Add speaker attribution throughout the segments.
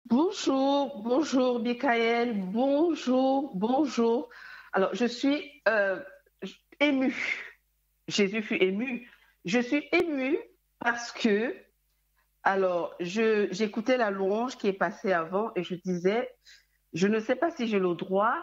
Speaker 1: Bonjour, bonjour Michael, bonjour, bonjour. Alors, je suis émue. Jésus fut ému. Je suis émue parce que, j'écoutais la louange qui est passée avant et je disais, je ne sais pas si j'ai le droit,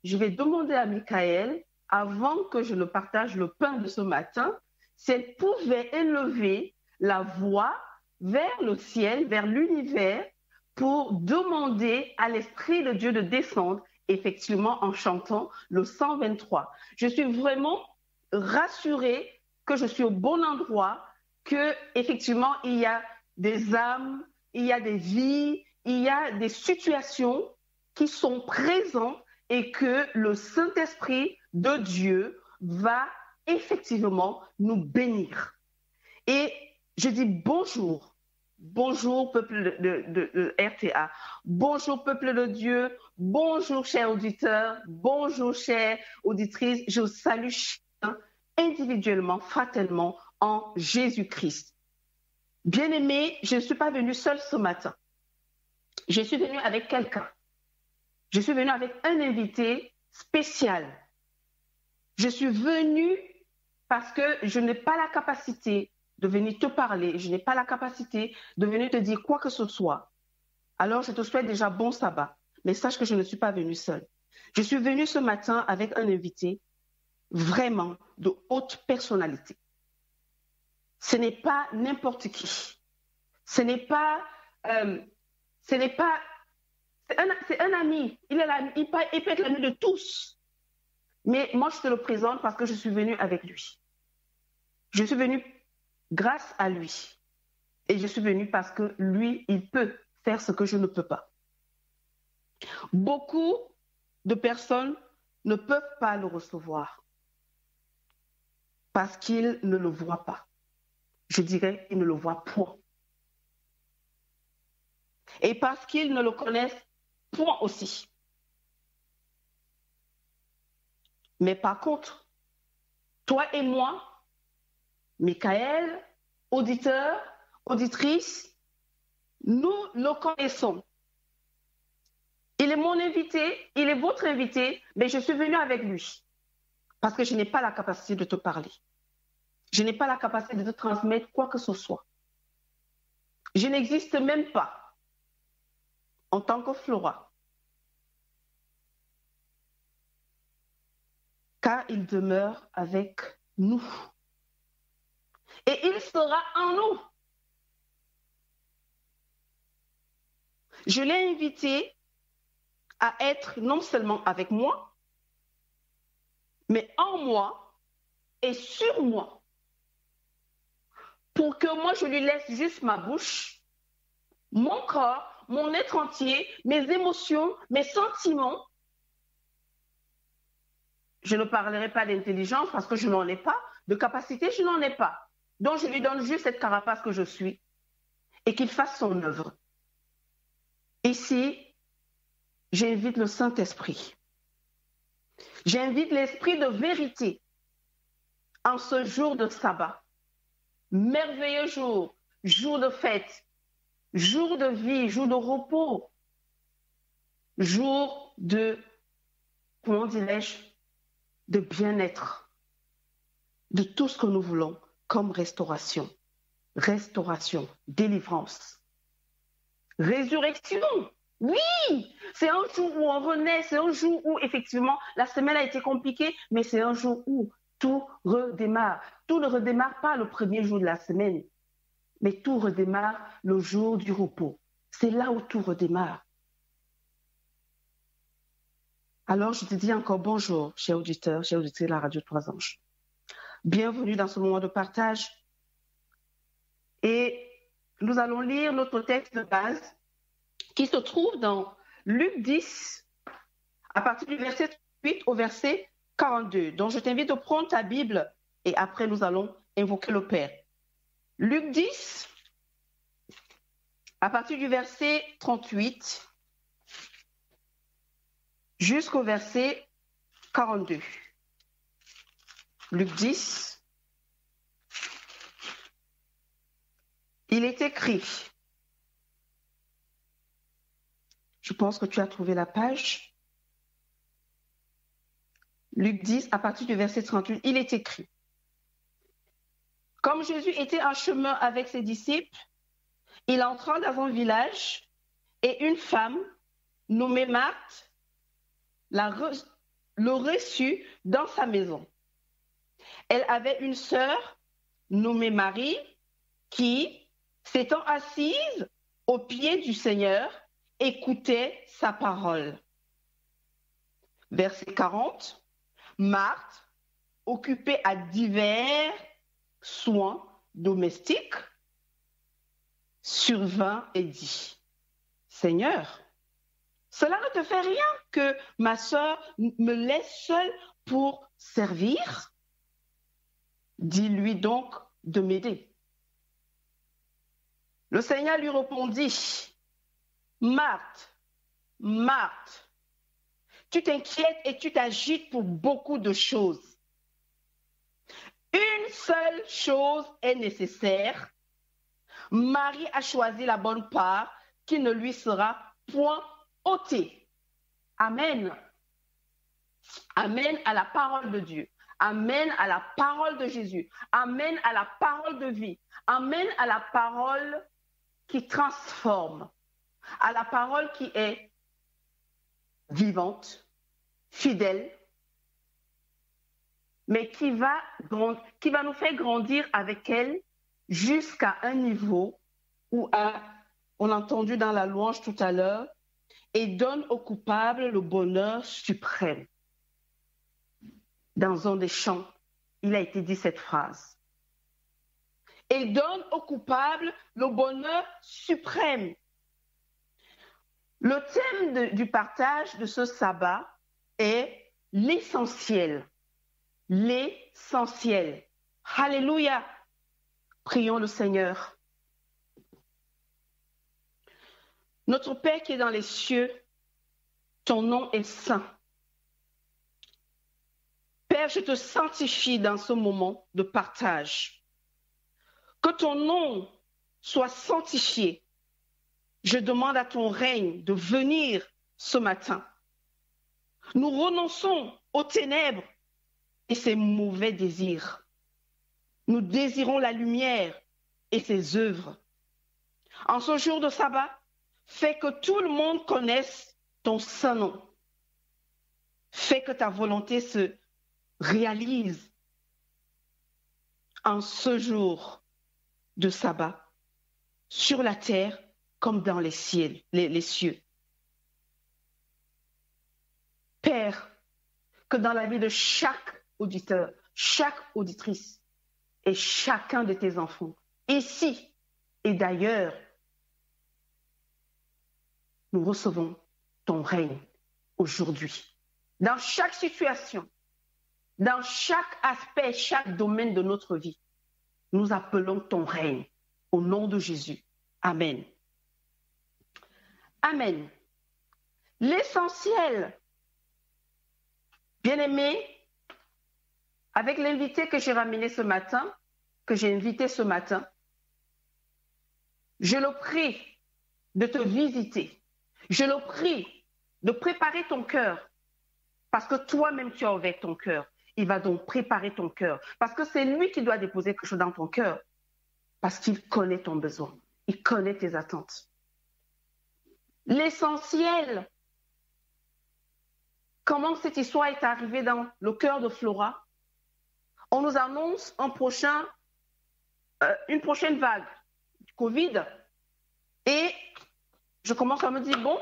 Speaker 1: je vais demander à Michael, avant que je ne partage le pain de ce matin, si elle pouvait élever la voix vers le ciel, vers l'univers, pour demander à l'Esprit de Dieu de descendre, effectivement, en chantant le 123. Je suis vraiment rassurée que je suis au bon endroit, que effectivement il y a des âmes, il y a des vies, il y a des situations qui sont présents et que le Saint-Esprit de Dieu va effectivement nous bénir. Et je dis bonjour, bonjour peuple de RTA, bonjour peuple de Dieu, bonjour chers auditeurs, bonjour chères auditrices, je vous salue chacun individuellement, fraternellement en Jésus-Christ. Bien-aimés, je ne suis pas venue seule ce matin. Je suis venue avec quelqu'un. Je suis venue avec un invité spécial. Je suis venue parce que je n'ai pas la capacité de venir te parler, je n'ai pas la capacité de venir te dire quoi que ce soit. Alors, je te souhaite déjà bon sabbat, mais sache que je ne suis pas venue seule. Je suis venue ce matin avec un invité vraiment de haute personnalité. Ce n'est pas n'importe qui. C'est un ami. Il peut être l'ami de tous. Mais moi, je te le présente parce que je suis venue avec lui. Je suis venue grâce à lui. Et je suis venue parce que lui, il peut faire ce que je ne peux pas. Beaucoup de personnes ne peuvent pas le recevoir parce qu'ils ne le voient pas. Je dirais, ils ne le voient point. Et parce qu'ils ne le connaissent point aussi. Mais par contre, toi et moi, Michael, auditeur, auditrice, nous le connaissons. Il est mon invité, il est votre invité, mais je suis venue avec lui parce que je n'ai pas la capacité de te parler. Je n'ai pas la capacité de te transmettre quoi que ce soit. Je n'existe même pas en tant que Flora, car il demeure avec nous. Et il sera en nous. Je l'ai invité à être non seulement avec moi, mais en moi et sur moi, pour que moi je lui laisse juste ma bouche, mon corps, mon être entier, mes émotions, mes sentiments. Je ne parlerai pas d'intelligence parce que je n'en ai pas, de capacité, je n'en ai pas. Donc je lui donne juste cette carapace que je suis et qu'il fasse son œuvre. Ici, j'invite le Saint-Esprit. J'invite l'Esprit de vérité en ce jour de sabbat. Merveilleux jour, jour de fête, jour de vie, jour de repos, jour de, comment dirais-je, de bien-être, de tout ce que nous voulons comme restauration, délivrance, résurrection. Oui, c'est un jour où on renaît, c'est un jour où effectivement la semaine a été compliquée, mais c'est un jour où tout redémarre. Tout ne redémarre pas le premier jour de la semaine, mais tout redémarre le jour du repos. C'est là où tout redémarre. Alors, je te dis encore bonjour, chers auditeurs, chers auditrices de la Radio Trois Anges. Bienvenue dans ce moment de partage. Et nous allons lire notre texte de base qui se trouve dans Luc 10, à partir du verset 8 au verset 42. Donc, je t'invite à prendre ta Bible et après, nous allons invoquer le Père. Luc 10, à partir du verset 38 jusqu'au verset 42. Luc 10, il est écrit: Je pense que tu as trouvé la page. Luc 10, à partir du verset 38, il est écrit. Comme Jésus était en chemin avec ses disciples, il entra dans un village et une femme nommée Marthe le reçut dans sa maison. Elle avait une sœur nommée Marie qui, s'étant assise aux pieds du Seigneur, écoutait sa parole. Verset 40, Marthe, occupée à divers soins domestiques, survint et dit, « Seigneur, cela ne te fait rien que ma sœur me laisse seule pour servir? Dis-lui donc de m'aider. » Le Seigneur lui répondit, « Marthe, Marthe, tu t'inquiètes et tu t'agites pour beaucoup de choses. Une seule chose est nécessaire. Marie a choisi la bonne part qui ne lui sera point ôtée. » Amen. Amen à la parole de Dieu. Amen à la parole de Jésus. Amen à la parole de vie. Amen à la parole qui transforme. À la parole qui est vivante, fidèle, mais qui va nous faire grandir avec elle jusqu'à un niveau où, on a entendu dans la louange tout à l'heure, et donne au coupable le bonheur suprême. Dans un des chants, il a été dit cette phrase. Et donne au coupable le bonheur suprême. Le thème du partage de ce sabbat est l'essentiel. L'essentiel. Alléluia. Prions le Seigneur. Notre Père qui est dans les cieux, ton nom est saint. Père, je te sanctifie dans ce moment de partage. Que ton nom soit sanctifié. Je demande à ton règne de venir ce matin. Nous renonçons aux ténèbres et ses mauvais désirs. Nous désirons la lumière et ses œuvres. En ce jour de sabbat, fais que tout le monde connaisse ton saint nom. Fais que ta volonté se réalise en ce jour de sabbat, sur la terre comme dans les cieux. Père, que dans la vie de chaque auditeur, chaque auditrice et chacun de tes enfants, ici et d'ailleurs, nous recevons ton règne aujourd'hui. Dans chaque situation, dans chaque aspect, chaque domaine de notre vie, nous appelons ton règne au nom de Jésus. Amen. Amen. L'essentiel, bien-aimé, avec l'invité que j'ai ramené ce matin, que j'ai invité ce matin, je le prie de te visiter. Je le prie de préparer ton cœur, parce que toi-même tu as ouvert ton cœur. Il va donc préparer ton cœur, parce que c'est lui qui doit déposer quelque chose dans ton cœur, parce qu'il connaît ton besoin, il connaît tes attentes. L'essentiel, comment cette histoire est arrivée dans le cœur de Flora? On nous annonce une prochaine vague du Covid, et je commence à me dire, bon,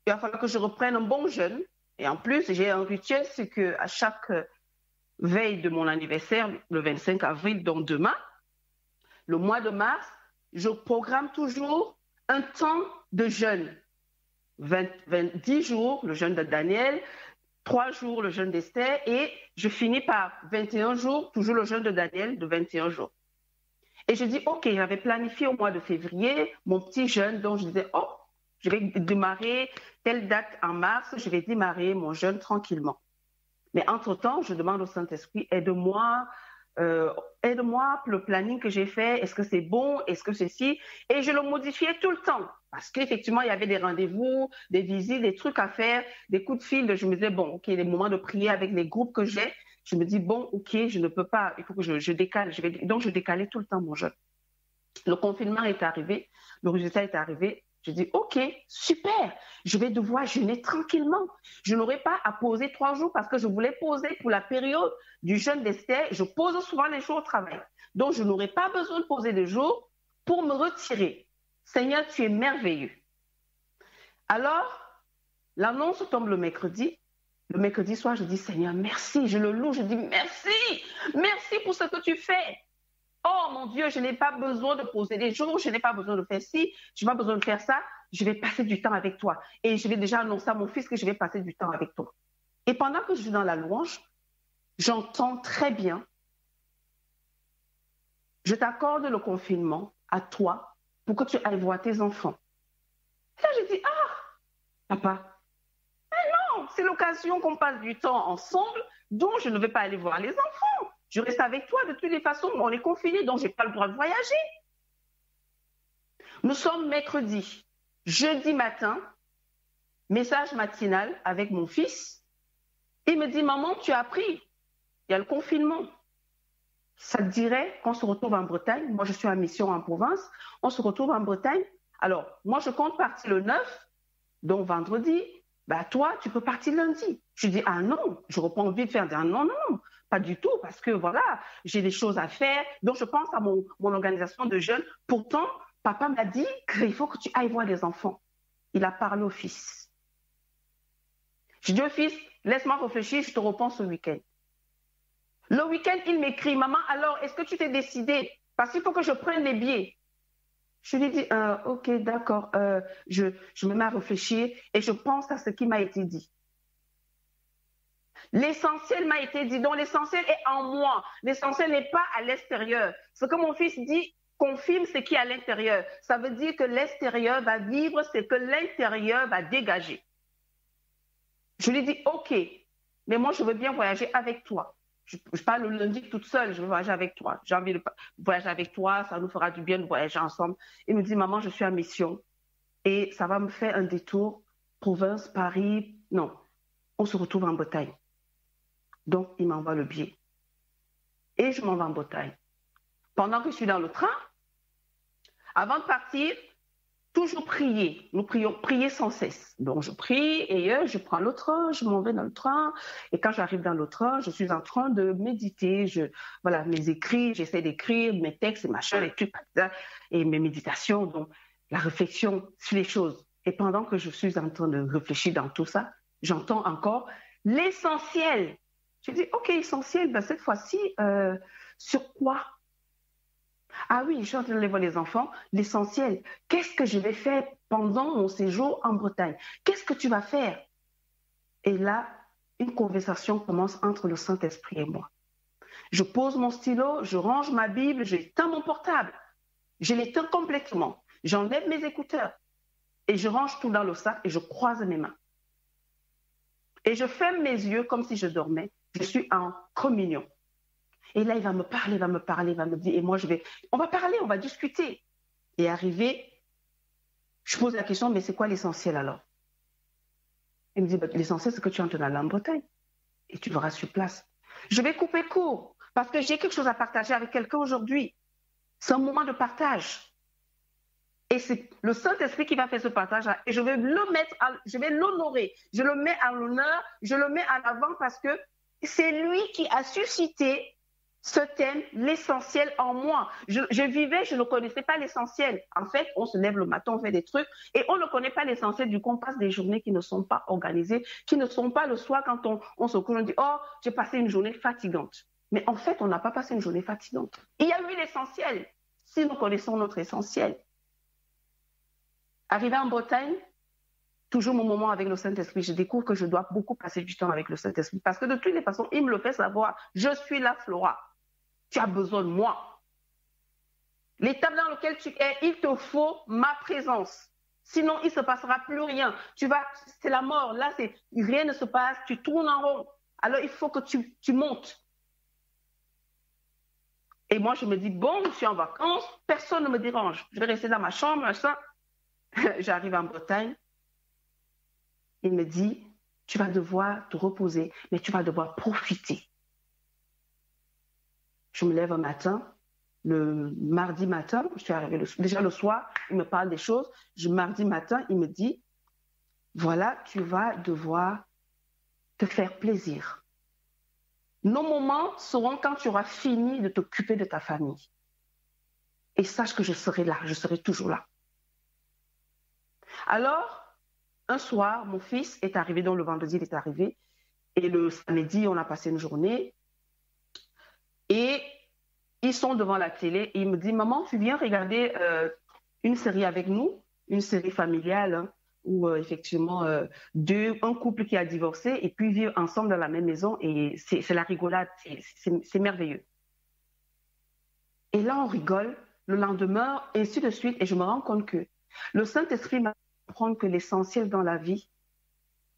Speaker 1: il va falloir que je reprenne un bon jeûne. Et en plus, j'ai un rituel, c'est qu'à chaque veille de mon anniversaire, le 25 avril, donc demain, le mois de mars, je programme toujours un temps de jeûne. 10 jours, le jeûne de Daniel, 3 jours, le jeûne d'Esther, et je finis par 21 jours, toujours le jeûne de Daniel de 21 jours. Et je dis, OK, j'avais planifié au mois de février mon petit jeûne, donc je disais, oh, je vais démarrer telle date en mars, je vais démarrer mon jeûne tranquillement. Mais entre-temps, je demande au Saint-Esprit, aide-moi pour le planning que j'ai fait, est-ce que c'est bon, est-ce que c'est si? Et je le modifiais tout le temps, Parce qu'effectivement, il y avait des rendez-vous, des visites, des trucs à faire, des coups de fil. Je me disais, bon, OK, les moments de prier avec les groupes que j'ai, je me dis, bon, OK, je ne peux pas, il faut que je décale. Donc, je décalais tout le temps mon jeûne. Le confinement est arrivé, le résultat est arrivé. Je dis, OK, super, je vais devoir jeûner tranquillement. Je n'aurai pas à poser 3 jours parce que je voulais poser pour la période du jeûne d'Esther. Je pose souvent les jours au travail. Donc, je n'aurai pas besoin de poser des jours pour me retirer. Seigneur, tu es merveilleux. Alors, l'annonce tombe le mercredi. Le mercredi soir, je dis, Seigneur, merci. Je le loue, je dis, merci. Merci pour ce que tu fais. Oh mon Dieu, je n'ai pas besoin de poser des jours, je n'ai pas besoin de faire ci, je n'ai pas besoin de faire ça, je vais passer du temps avec toi. Et je vais déjà annoncer à mon fils que je vais passer du temps avec toi. Et pendant que je suis dans la louange, j'entends très bien, je t'accorde le confinement à toi pour que tu ailles voir tes enfants. Et là, je dis, ah, papa, mais non, c'est l'occasion qu'on passe du temps ensemble, donc je ne vais pas aller voir les enfants. Je reste avec toi de toutes les façons, on est confinés, donc je n'ai pas le droit de voyager. Nous sommes mercredi. Jeudi matin, message matinal avec mon fils. Il me dit, maman, tu as appris, il y a le confinement. Ça te dirait qu'on se retrouve en Bretagne. Moi, je suis en mission en province. On se retrouve en Bretagne. Alors, moi, je compte partir le 9, donc vendredi. Bah, toi, tu peux partir lundi. Je dis, ah non, je reprends envie de faire un non, non. Pas du tout, parce que voilà, j'ai des choses à faire. Donc, je pense à mon organisation de jeunes. Pourtant, papa m'a dit qu'il faut que tu ailles voir les enfants. Il a parlé au fils. Je dis au fils, laisse-moi réfléchir, je te réponds ce week-end. Le week-end, il m'écrit, maman, alors, est-ce que tu t'es décidé? Parce qu'il faut que je prenne les billets. Je lui dis, ok, d'accord, je me mets à réfléchir et je pense à ce qui m'a été dit. L'essentiel m'a été dit, donc l'essentiel est en moi. L'essentiel n'est pas à l'extérieur. Ce que mon fils dit confirme ce qui est à l'intérieur. Ça veut dire que l'extérieur va vivre ce que l'intérieur va dégager. Je lui dis, ok, mais moi je veux bien voyager avec toi. Je parle le lundi toute seule, je veux voyager avec toi. J'ai envie de voyager avec toi, ça nous fera du bien de voyager ensemble. Il me dit, maman, je suis en mission et ça va me faire un détour, province, Paris. Non, on se retrouve en Bretagne. Donc, il m'envoie le billet. Et je m'en vais en Bretagne. Pendant que je suis dans le train, avant de partir, toujours prier. Nous prions, prier sans cesse. Donc, je prie et je prends le train, je m'en vais dans le train. Et quand j'arrive dans le train, je suis en train de méditer. Voilà, mes écrits, j'essaie d'écrire mes textes et machin, les trucs, et mes méditations, donc la réflexion sur les choses. Et pendant que je suis en train de réfléchir dans tout ça, j'entends encore l'essentiel. Je dis, ok, essentiel, ben cette fois-ci, sur quoi? Ah oui, je suis en train de voir les enfants. L'essentiel, qu'est-ce que je vais faire pendant mon séjour en Bretagne? Qu'est-ce que tu vas faire? Et là, une conversation commence entre le Saint-Esprit et moi. Je pose mon stylo, je range ma Bible, j'éteins mon portable. Je l'éteins complètement. J'enlève mes écouteurs et je range tout dans le sac et je croise mes mains. Et je ferme mes yeux comme si je dormais. Je suis en communion. Et là, il va me parler, il va me dire, et moi, on va parler, on va discuter. Et arrivé, je pose la question, mais c'est quoi l'essentiel alors? Il me dit, l'essentiel, c'est que tu es en train d'aller en Bretagne. Et tu verras sur place. Je vais couper court, parce que j'ai quelque chose à partager avec quelqu'un aujourd'hui. C'est un moment de partage. Et c'est le Saint-Esprit qui va faire ce partage-là. Et je vais je vais l'honorer. Je le mets en l'honneur, je le mets en avant parce que c'est lui qui a suscité ce thème, l'essentiel en moi. Je vivais, je ne connaissais pas l'essentiel. En fait, on se lève le matin, on fait des trucs et on ne connaît pas l'essentiel. Du coup, on passe des journées qui ne sont pas organisées, qui ne sont pas le soir quand on se couche, on dit « Oh, j'ai passé une journée fatigante ». Mais en fait, on n'a pas passé une journée fatigante. Il y a eu l'essentiel, si nous connaissons notre essentiel. Arrivé en Bretagne, toujours mon moment avec le Saint-Esprit, je découvre que je dois beaucoup passer du temps avec le Saint-Esprit parce que de toutes les façons, il me le fait savoir. Je suis la Flora. Tu as besoin de moi. L'étape dans laquelle tu es, il te faut ma présence. Sinon, il ne se passera plus rien. C'est la mort. Là, rien ne se passe. Tu tournes en rond. Alors, il faut que tu montes. Et moi, je me dis, bon, je suis en vacances. Personne ne me dérange. Je vais rester dans ma chambre, ça. J'arrive en Bretagne. Il me dit, tu vas devoir te reposer, mais tu vas devoir profiter. Je me lève un matin, le mardi matin, je suis arrivée déjà le soir, il me parle des choses. Mardi matin, il me dit, voilà, tu vas devoir te faire plaisir. Nos moments seront quand tu auras fini de t'occuper de ta famille. Et sache que je serai là, je serai toujours là. Alors, un soir, mon fils est arrivé, donc le vendredi, il est arrivé. Et le samedi, on a passé une journée. Et ils sont devant la télé. Et il me dit, maman, tu viens regarder une série avec nous, une série familiale, hein, où effectivement, un couple qui a divorcé et puis vivent ensemble dans la même maison. Et c'est la rigolade, c'est merveilleux. Et là, on rigole. Le lendemain, et ainsi de suite. Et je me rends compte que le Saint-Esprit m'a apprendre que l'essentiel dans la vie,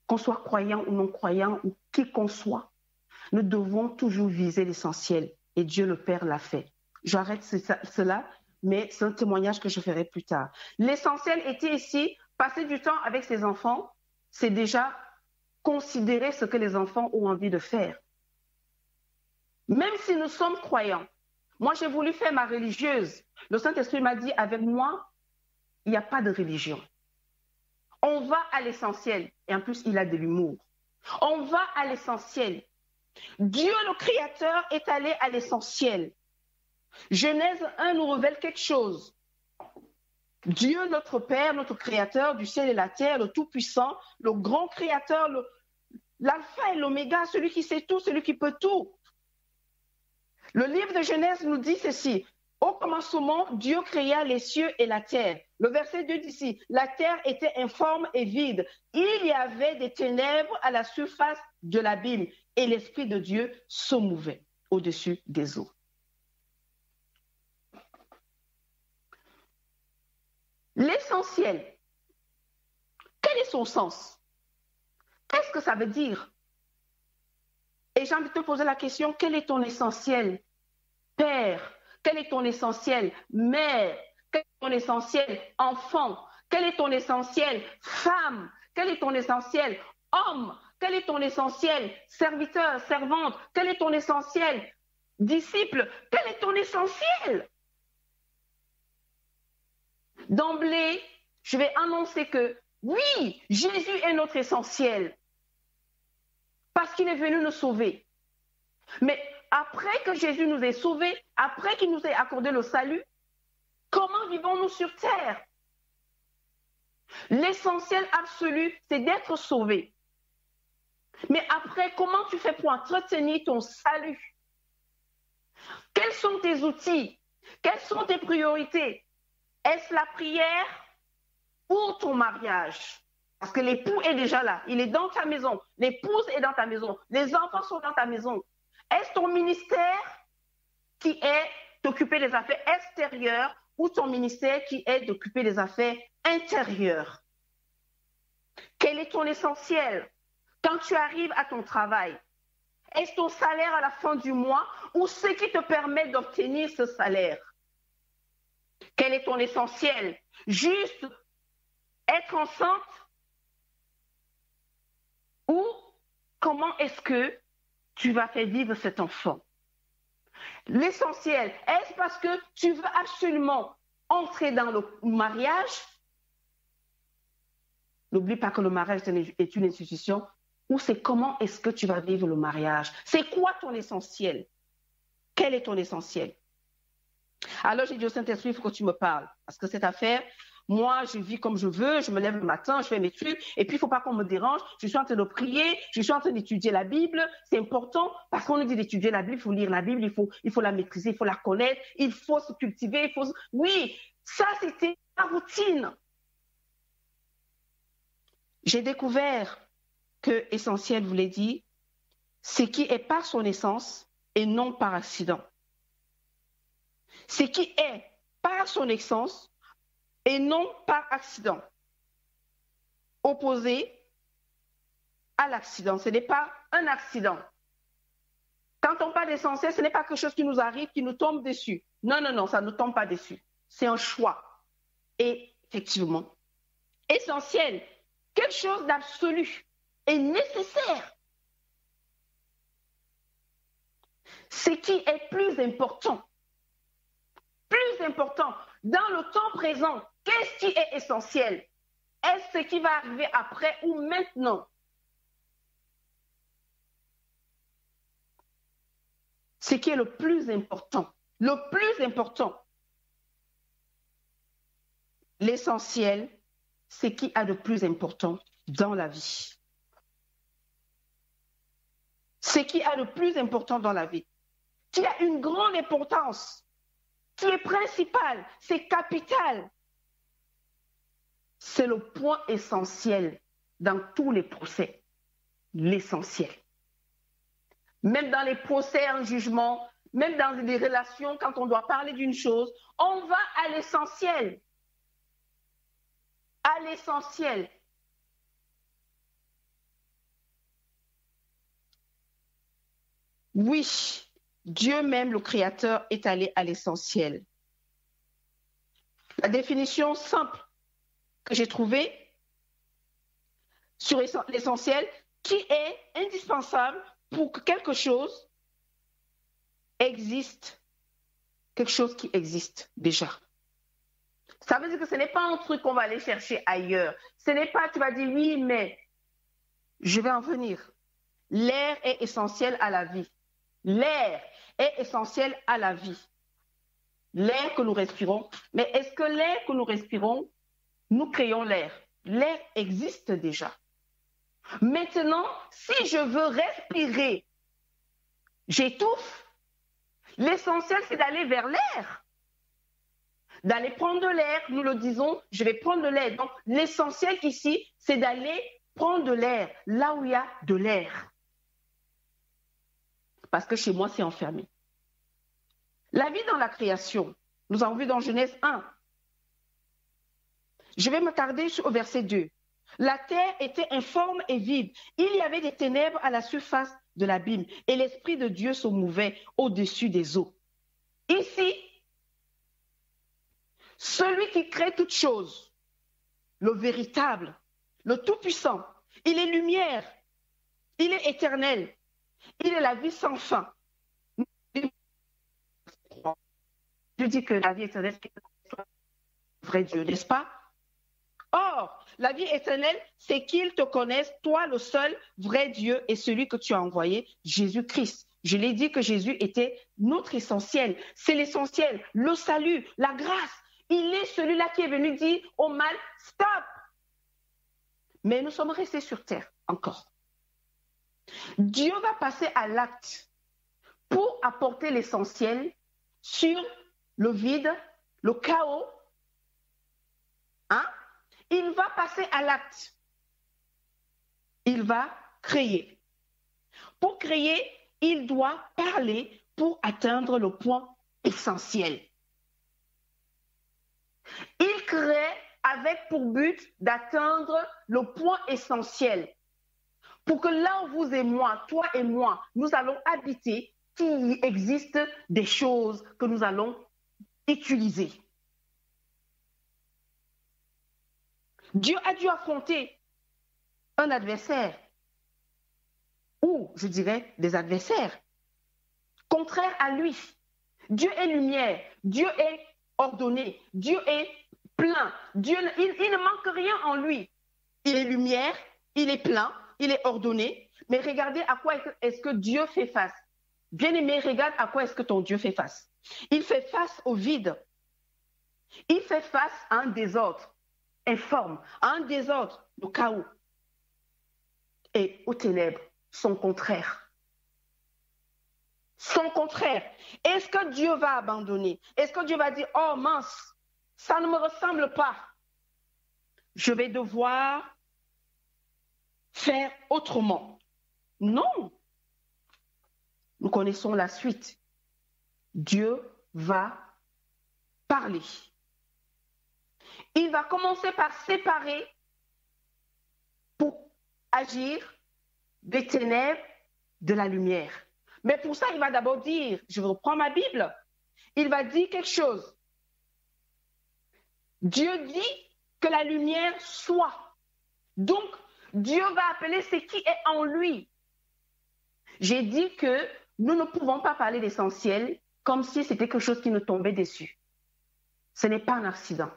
Speaker 1: qu'on soit croyant ou non croyant, ou qui qu'on soit, nous devons toujours viser l'essentiel. Et Dieu le Père l'a fait. J'arrête cela, mais c'est un témoignage que je ferai plus tard. L'essentiel était ici, passer du temps avec ses enfants, c'est déjà considérer ce que les enfants ont envie de faire. Même si nous sommes croyants, moi j'ai voulu faire ma religieuse. Le Saint-Esprit m'a dit, avec moi, il n'y a pas de religion. On va à l'essentiel. Et en plus, il a de l'humour. On va à l'essentiel. Dieu, le Créateur, est allé à l'essentiel. Genèse 1 nous révèle quelque chose. Dieu, notre Père, notre Créateur du ciel et la terre, le Tout-Puissant, le grand Créateur, l'alpha et l'oméga, celui qui sait tout, celui qui peut tout. Le livre de Genèse nous dit ceci. Au commencement, Dieu créa les cieux et la terre. Le verset 2 dit ici, la terre était informe et vide. Il y avait des ténèbres à la surface de l'abîme et l'Esprit de Dieu se mouvait au-dessus des eaux. L'essentiel, quel est son sens? Qu'est-ce que ça veut dire? Et j'ai envie de te poser la question, quel est ton essentiel, Père? Quel est ton essentiel, mère? Quel est ton essentiel, enfant? Quel est ton essentiel, femme? Quel est ton essentiel, homme? Quel est ton essentiel, serviteur, servante? Quel est ton essentiel, disciple? Quel est ton essentiel? D'emblée, je vais annoncer que oui, Jésus est notre essentiel parce qu'il est venu nous sauver. Mais après que Jésus nous ait sauvés, après qu'il nous ait accordé le salut, comment vivons-nous sur terre? L'essentiel absolu, c'est d'être sauvé. Mais après, comment tu fais pour entretenir ton salut? Quels sont tes outils? Quelles sont tes priorités? Est-ce la prière ou ton mariage? Parce que l'époux est déjà là, il est dans ta maison, l'épouse est dans ta maison, les enfants sont dans ta maison. Est-ce ton ministère qui est d'occuper des affaires extérieures ou ton ministère qui est d'occuper des affaires intérieures? Quel est ton essentiel? Quand tu arrives à ton travail, est-ce ton salaire à la fin du mois ou ce qui te permet d'obtenir ce salaire? Quel est ton essentiel? Juste être enceinte? Ou comment est-ce que tu vas faire vivre cet enfant? L'essentiel, est-ce parce que tu veux absolument entrer dans le mariage? N'oublie pas que le mariage est une institution. Ou c'est comment est-ce que tu vas vivre le mariage? C'est quoi ton essentiel? Quel est ton essentiel? Alors j'ai dit au Saint-Esprit, il faut que tu me parles. Parce que cette affaire, moi, je vis comme je veux, je me lève le matin, je fais mes trucs, et puis il ne faut pas qu'on me dérange. Je suis en train de prier, je suis en train d'étudier la Bible. C'est important parce qu'on nous dit d'étudier la Bible, il faut lire la Bible, il faut la maîtriser, il faut la connaître, il faut se cultiver, Oui, ça c'était ma routine. J'ai découvert que essentiel voulait dire ce qui est par son essence et non par accident. Ce qui est par son essence et non par accident. Opposé à l'accident. Ce n'est pas un accident. Quand on parle d'essentiel, ce n'est pas quelque chose qui nous arrive, qui nous tombe dessus. Non, non, non, ça ne nous tombe pas dessus. C'est un choix. Et effectivement, essentiel, quelque chose d'absolu et nécessaire. Ce qui est plus important dans le temps présent, qu'est-ce qui est essentiel? Est-ce ce qui va arriver après ou maintenant? Ce qui est le plus important, l'essentiel, c'est ce qui a de plus important dans la vie. Ce qui a le plus important dans la vie, qui a une grande importance, qui est principal, c'est capital. C'est le point essentiel dans tous les procès, l'essentiel. Même dans les procès en jugement, même dans les relations, quand on doit parler d'une chose, on va à l'essentiel. À l'essentiel. Oui, Dieu même, le Créateur, est allé à l'essentiel. La définition simple que j'ai trouvée sur l'essentiel, qui est indispensable pour que quelque chose existe, quelque chose qui existe déjà. Ça veut dire que ce n'est pas un truc qu'on va aller chercher ailleurs. Ce n'est pas, tu vas dire, oui, mais je vais en venir. L'air est essentiel à la vie. L'air est essentiel à la vie. L'air que nous respirons. Mais est-ce que l'air que nous respirons, nous créons l'air? L'air existe déjà. Maintenant, si je veux respirer, j'étouffe. L'essentiel, c'est d'aller vers l'air. D'aller prendre de l'air, nous le disons, je vais prendre de l'air. Donc, l'essentiel ici, c'est d'aller prendre de l'air, là où il y a de l'air. Parce que chez moi, c'est enfermé. La vie dans la création, nous avons vu dans Genèse 1. Je vais m'attarder au verset 2. La terre était informe et vide. Il y avait des ténèbres à la surface de l'abîme et l'Esprit de Dieu se mouvait au-dessus des eaux. Ici, celui qui crée toutes choses, le véritable, le tout-puissant, il est lumière, il est éternel, il est la vie sans fin. Je dis que la vie éternelle, c'est le vrai Dieu, n'est-ce pas? Or, la vie éternelle, c'est qu'ils te connaissent, toi le seul vrai Dieu et celui que tu as envoyé, Jésus-Christ. Je l'ai dit que Jésus était notre essentiel. C'est l'essentiel, le salut, la grâce. Il est celui-là qui est venu dire au mal, stop. Mais nous sommes restés sur terre encore. Dieu va passer à l'acte pour apporter l'essentiel sur le vide, le chaos. Hein? Il va passer à l'acte. Il va créer. Pour créer, il doit parler pour atteindre le point essentiel. Il crée avec pour but d'atteindre le point essentiel. Pour que là où vous et moi, toi et moi, nous allons habiter, qu'il existe des choses que nous allons utiliser. Dieu a dû affronter un adversaire, ou je dirais des adversaires, contraires à lui. Dieu est lumière, Dieu est ordonné, Dieu est plein, Dieu, il ne manque rien en lui. Il est lumière, il est plein, il est ordonné, mais regardez à quoi est-ce que Dieu fait face. Bien-aimé, regarde à quoi est-ce que ton Dieu fait face. Il fait face au vide. Il fait face à un désordre informe, à un désordre, au chaos. Et aux ténèbres, son contraire. Son contraire. Est-ce que Dieu va abandonner? Est-ce que Dieu va dire, oh mince, ça ne me ressemble pas. Je vais devoir faire autrement. Non. Nous connaissons la suite. Dieu va parler. Il va commencer par séparer pour agir des ténèbres de la lumière. Mais pour ça, il va d'abord dire, je reprends ma Bible, il va dire quelque chose. Dieu dit que la lumière soit. Donc, Dieu va appeler ce qui est en lui. J'ai dit que nous ne pouvons pas parler d'essentiel comme si c'était quelque chose qui nous tombait dessus. Ce n'est pas un accident.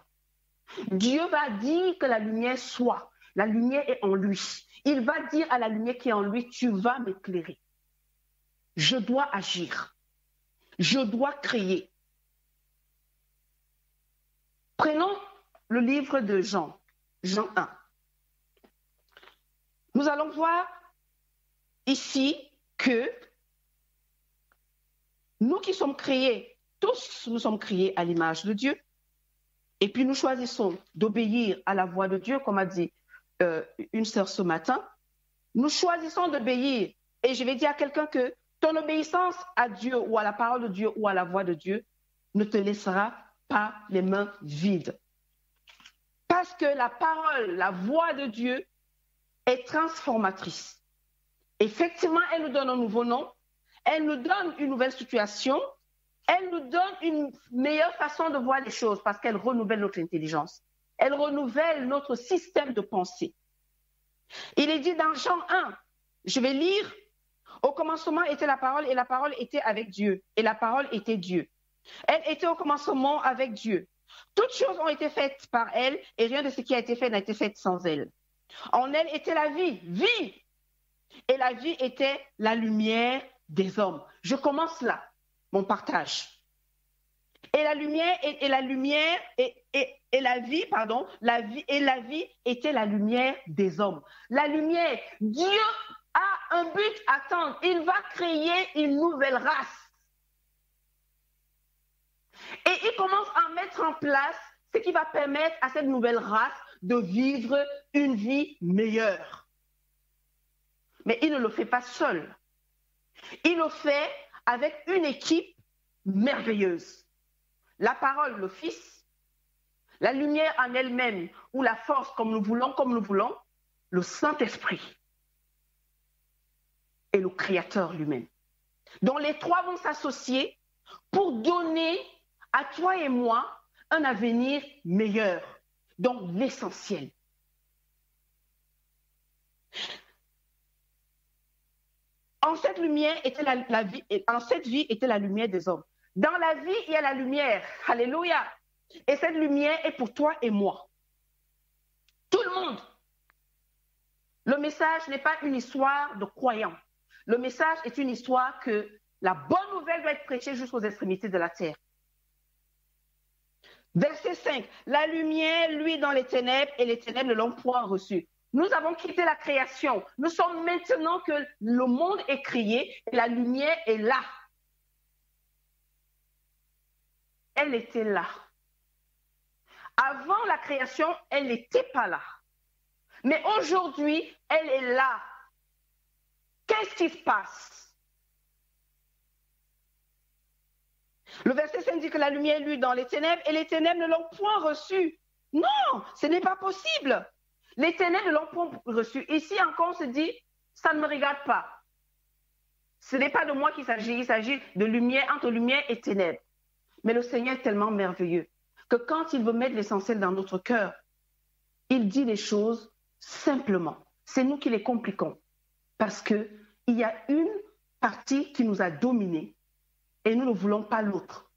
Speaker 1: Dieu va dire que la lumière soit. La lumière est en lui. Il va dire à la lumière qui est en lui, tu vas m'éclairer. Je dois agir. Je dois créer. Prenons le livre de Jean, Jean 1. Nous allons voir ici que nous qui sommes créés, tous nous sommes créés à l'image de Dieu, et puis nous choisissons d'obéir à la voix de Dieu, comme a dit une sœur ce matin. Nous choisissons d'obéir, et je vais dire à quelqu'un que ton obéissance à Dieu ou à la parole de Dieu ou à la voix de Dieu ne te laissera pas les mains vides. Parce que la parole, la voix de Dieu est transformatrice. Effectivement, elle nous donne un nouveau nom, elle nous donne une nouvelle situation, elle nous donne une meilleure façon de voir les choses parce qu'elle renouvelle notre intelligence. Elle renouvelle notre système de pensée. Il est dit dans Jean 1, je vais lire, au commencement était la parole et la parole était avec Dieu et la parole était Dieu. Elle était au commencement avec Dieu. Toutes choses ont été faites par elle et rien de ce qui a été fait n'a été fait sans elle. En elle était la vie, vie. Et la vie était la lumière des hommes. Je commence là, mon partage. Et la lumière et la lumière et la vie, pardon, la vie et la vie était la lumière des hommes. La lumière, Dieu a un but à atteindre. Il va créer une nouvelle race. Et il commence à mettre en place ce qui va permettre à cette nouvelle race de vivre une vie meilleure. Mais il ne le fait pas seul. Il le fait avec une équipe merveilleuse. La parole, le Fils, la lumière en elle-même, ou la force, comme nous voulons, le Saint-Esprit et le Créateur lui-même. Donc les trois vont s'associer pour donner à toi et moi un avenir meilleur. Donc l'essentiel. En cette lumière était la vie, en cette vie était la lumière des hommes. Dans la vie, il y a la lumière. Alléluia. Et cette lumière est pour toi et moi. Tout le monde. Le message n'est pas une histoire de croyants. Le message est une histoire que la bonne nouvelle doit être prêchée jusqu'aux extrémités de la terre. Verset 5. La lumière, lui, dans les ténèbres, et les ténèbres ne l'ont point reçue. Nous avons quitté la création. Nous sommes maintenant que le monde est créé et la lumière est là. Elle était là. Avant la création, elle n'était pas là. Mais aujourd'hui, elle est là. Qu'est-ce qui se passe? Le verset 5 dit que la lumière est lue dans les ténèbres et les ténèbres ne l'ont point reçue. Non, ce n'est pas possible. Les ténèbres ne l'ont point reçue. Ici encore, on se dit, ça ne me regarde pas. Ce n'est pas de moi qu'il s'agit, il s'agit de lumière, entre lumière et ténèbres. Mais le Seigneur est tellement merveilleux que quand il veut mettre l'essentiel dans notre cœur, il dit les choses simplement. C'est nous qui les compliquons parce qu'il y a une partie qui nous a dominés et nous ne voulons pas l'autre.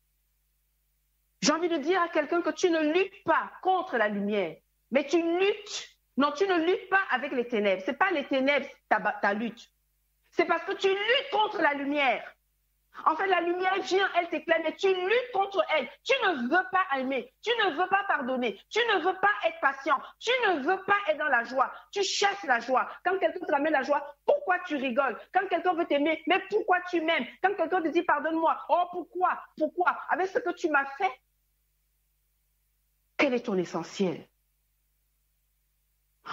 Speaker 1: J'ai envie de dire à quelqu'un que tu ne luttes pas contre la lumière, mais tu luttes. Non, tu ne luttes pas avec les ténèbres. Ce n'est pas les ténèbres ta lutte. C'est parce que tu luttes contre la lumière. En fait, la lumière vient, elle t'éclaire, mais tu luttes contre elle. Tu ne veux pas aimer, tu ne veux pas pardonner, tu ne veux pas être patient, tu ne veux pas être dans la joie. Tu chasses la joie. Quand quelqu'un te ramène la joie, pourquoi tu rigoles? Quand quelqu'un veut t'aimer, mais pourquoi tu m'aimes? Quand quelqu'un te dit pardonne-moi, oh pourquoi? Pourquoi? Avec ce que tu m'as fait, quel est ton essentiel?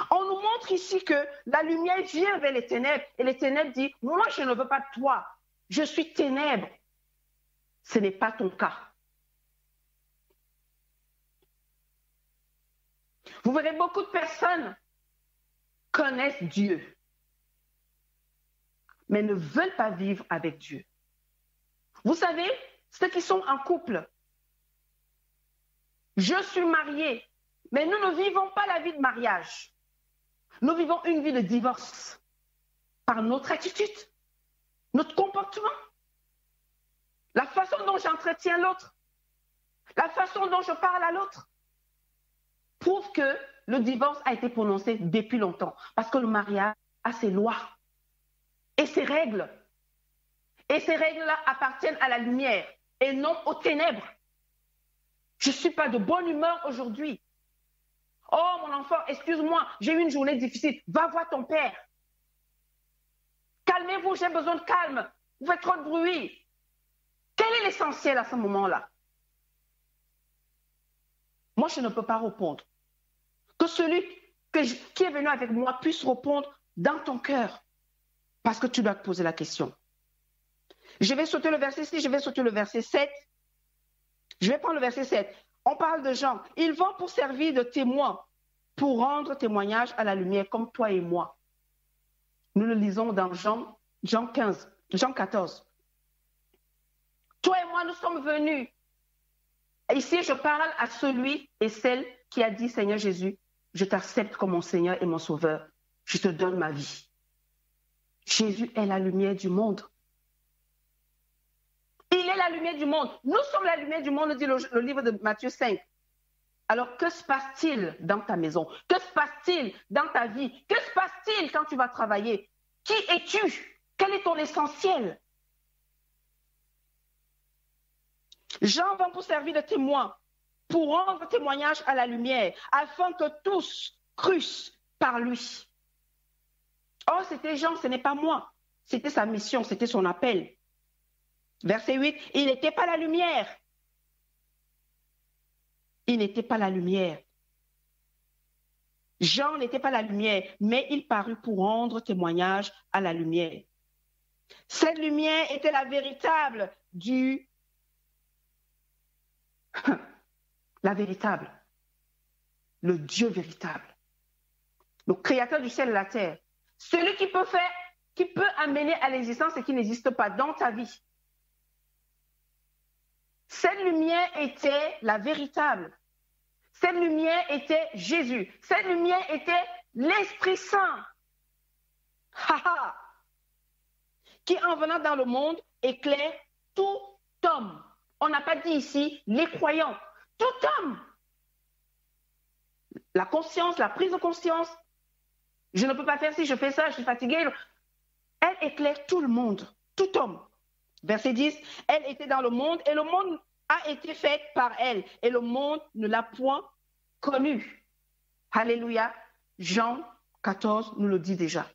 Speaker 1: On nous montre ici que la lumière vient vers les ténèbres et les ténèbres disent, moi je ne veux pas de toi. Je suis ténèbres. Ce n'est pas ton cas. Vous verrez beaucoup de personnes connaissent Dieu, mais ne veulent pas vivre avec Dieu. Vous savez, ceux qui sont en couple, je suis mariée, Mais nous ne vivons pas la vie de mariage. Nous vivons une vie de divorce par notre attitude, notre comportement, la façon dont j'entretiens l'autre, la façon dont je parle à l'autre, prouve que le divorce a été prononcé depuis longtemps. Parce que le mariage a ses lois et ses règles. Et ces règles-là appartiennent à la lumière et non aux ténèbres. Je ne suis pas de bonne humeur aujourd'hui. Oh, mon enfant, excuse-moi, j'ai eu une journée difficile. Va voir ton père. Calmez-vous, j'ai besoin de calme. Vous faites trop de bruit. Quel est l'essentiel à ce moment-là? Moi, je ne peux pas répondre. Que celui qui est venu avec moi puisse répondre dans ton cœur. Parce que tu dois te poser la question. Je vais sauter le verset 6, je vais sauter le verset 7. Je vais prendre le verset 7. On parle de Jean. Ils vont pour servir de témoins, pour rendre témoignage à la lumière, comme toi et moi. Nous le lisons dans Jean 14. Toi et moi, nous sommes venus. Ici, je parle à celui et celle qui a dit, Seigneur Jésus, je t'accepte comme mon Seigneur et mon Sauveur. Je te donne ma vie. Jésus est la lumière du monde. Il est la lumière du monde. Nous sommes la lumière du monde, dit le livre de Matthieu 5. Alors, que se passe-t-il dans ta maison? Que se passe-t-il dans ta vie? Que se passe-t-il quand tu vas travailler? Qui es-tu? Quel est ton essentiel? Jean va pour servir de témoin, pour rendre témoignage à la lumière, afin que tous crussent par lui. Oh, c'était Jean, ce n'est pas moi. C'était sa mission, c'était son appel. Verset 8, il n'était pas la lumière. Il n'était pas la lumière. Jean n'était pas la lumière, mais il parut pour rendre témoignage à la lumière. Cette lumière était la véritable la véritable, le Dieu véritable, le créateur du ciel et de la terre, celui qui peut amener à l'existence ce qui n'existe pas dans ta vie. Cette lumière était la véritable. Cette lumière était Jésus. Cette lumière était l'Esprit Saint. Qui en venant dans le monde éclaire tout homme. On n'a pas dit ici les croyants. Tout homme. La conscience, la prise de conscience. Je ne peux pas faire ci, je fais ça, je suis fatiguée. Elle éclaire tout le monde, tout homme. Verset 10, elle était dans le monde et le monde a été fait par elle et le monde ne l'a point connue. Alléluia. Jean 14 nous le dit déjà.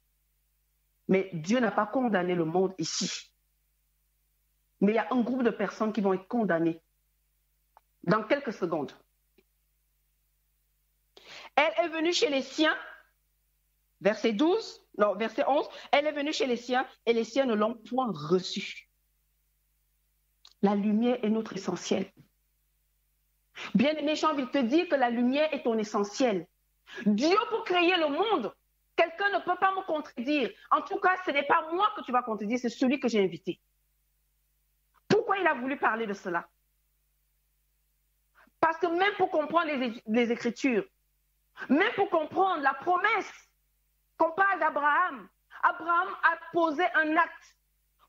Speaker 1: Mais Dieu n'a pas condamné le monde ici. Mais il y a un groupe de personnes qui vont être condamnées dans quelques secondes. Elle est venue chez les siens, verset 11, elle est venue chez les siens et les siens ne l'ont point reçue. La lumière est notre essentiel. Bien-aimé, j'ai envie de te dire que la lumière est ton essentiel. Dieu, pour créer le monde, quelqu'un ne peut pas me contredire. En tout cas, ce n'est pas moi que tu vas contredire, c'est celui que j'ai invité. Pourquoi il a voulu parler de cela? Parce que même pour comprendre les Écritures, même pour comprendre la promesse qu'on parle d'Abraham, Abraham a posé un acte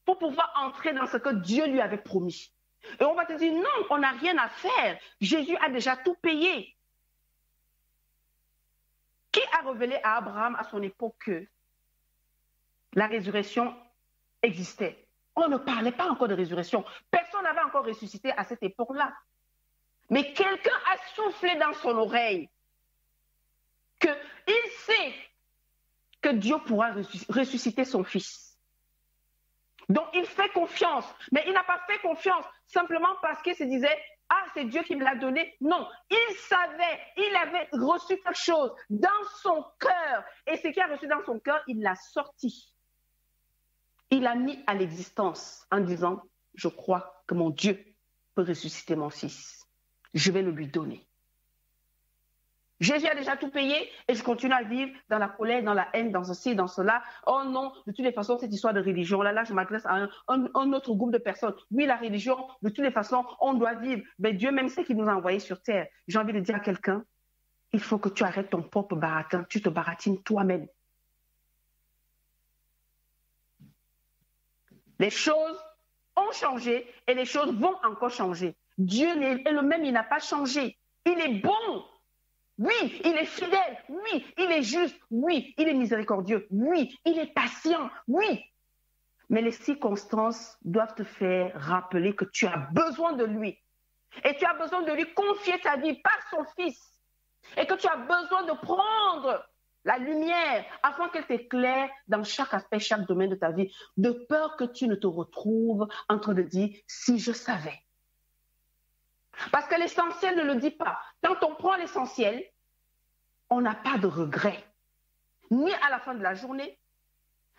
Speaker 1: pour pouvoir entrer dans ce que Dieu lui avait promis. Et on va te dire, non, on n'a rien à faire. Jésus a déjà tout payé. Qui a révélé à Abraham à son époque que la résurrection existait? On ne parlait pas encore de résurrection. Personne n'avait encore ressuscité à cette époque-là. Mais quelqu'un a soufflé dans son oreille qu'il sait que Dieu pourra ressusciter son fils. Donc, il fait confiance. Mais il n'a pas fait confiance simplement parce qu'il se disait, ah, c'est Dieu qui me l'a donné. Non, il savait, il avait reçu quelque chose dans son cœur. Et ce qu'il a reçu dans son cœur, il l'a sorti. Il l'a mis à l'existence en disant, je crois que mon Dieu peut ressusciter mon fils. Je vais le lui donner. Jésus a déjà tout payé et je continue à vivre dans la colère, dans la haine, dans ceci, dans cela. Oh non, de toutes les façons, cette histoire de religion, là, je m'adresse à un autre groupe de personnes. Oui, la religion, de toutes les façons, on doit vivre. Mais Dieu même sait qu'il nous a envoyés sur terre. J'ai envie de dire à quelqu'un, il faut que tu arrêtes ton propre baratin. Tu te baratines toi-même. Les choses ont changé et les choses vont encore changer. Dieu est le même, il n'a pas changé. Il est bon. Oui, il est fidèle. Oui, il est juste. Oui, il est miséricordieux. Oui, il est patient. Oui. Mais les circonstances doivent te faire rappeler que tu as besoin de lui. Et tu as besoin de lui confier ta vie par son Fils. Et que tu as besoin de prendre la lumière afin qu'elle t'éclaire dans chaque aspect, chaque domaine de ta vie, de peur que tu ne te retrouves en train de dire « si je savais ». Parce que l'essentiel ne le dit pas. Quand on prend l'essentiel, on n'a pas de regret. Ni à la fin de la journée,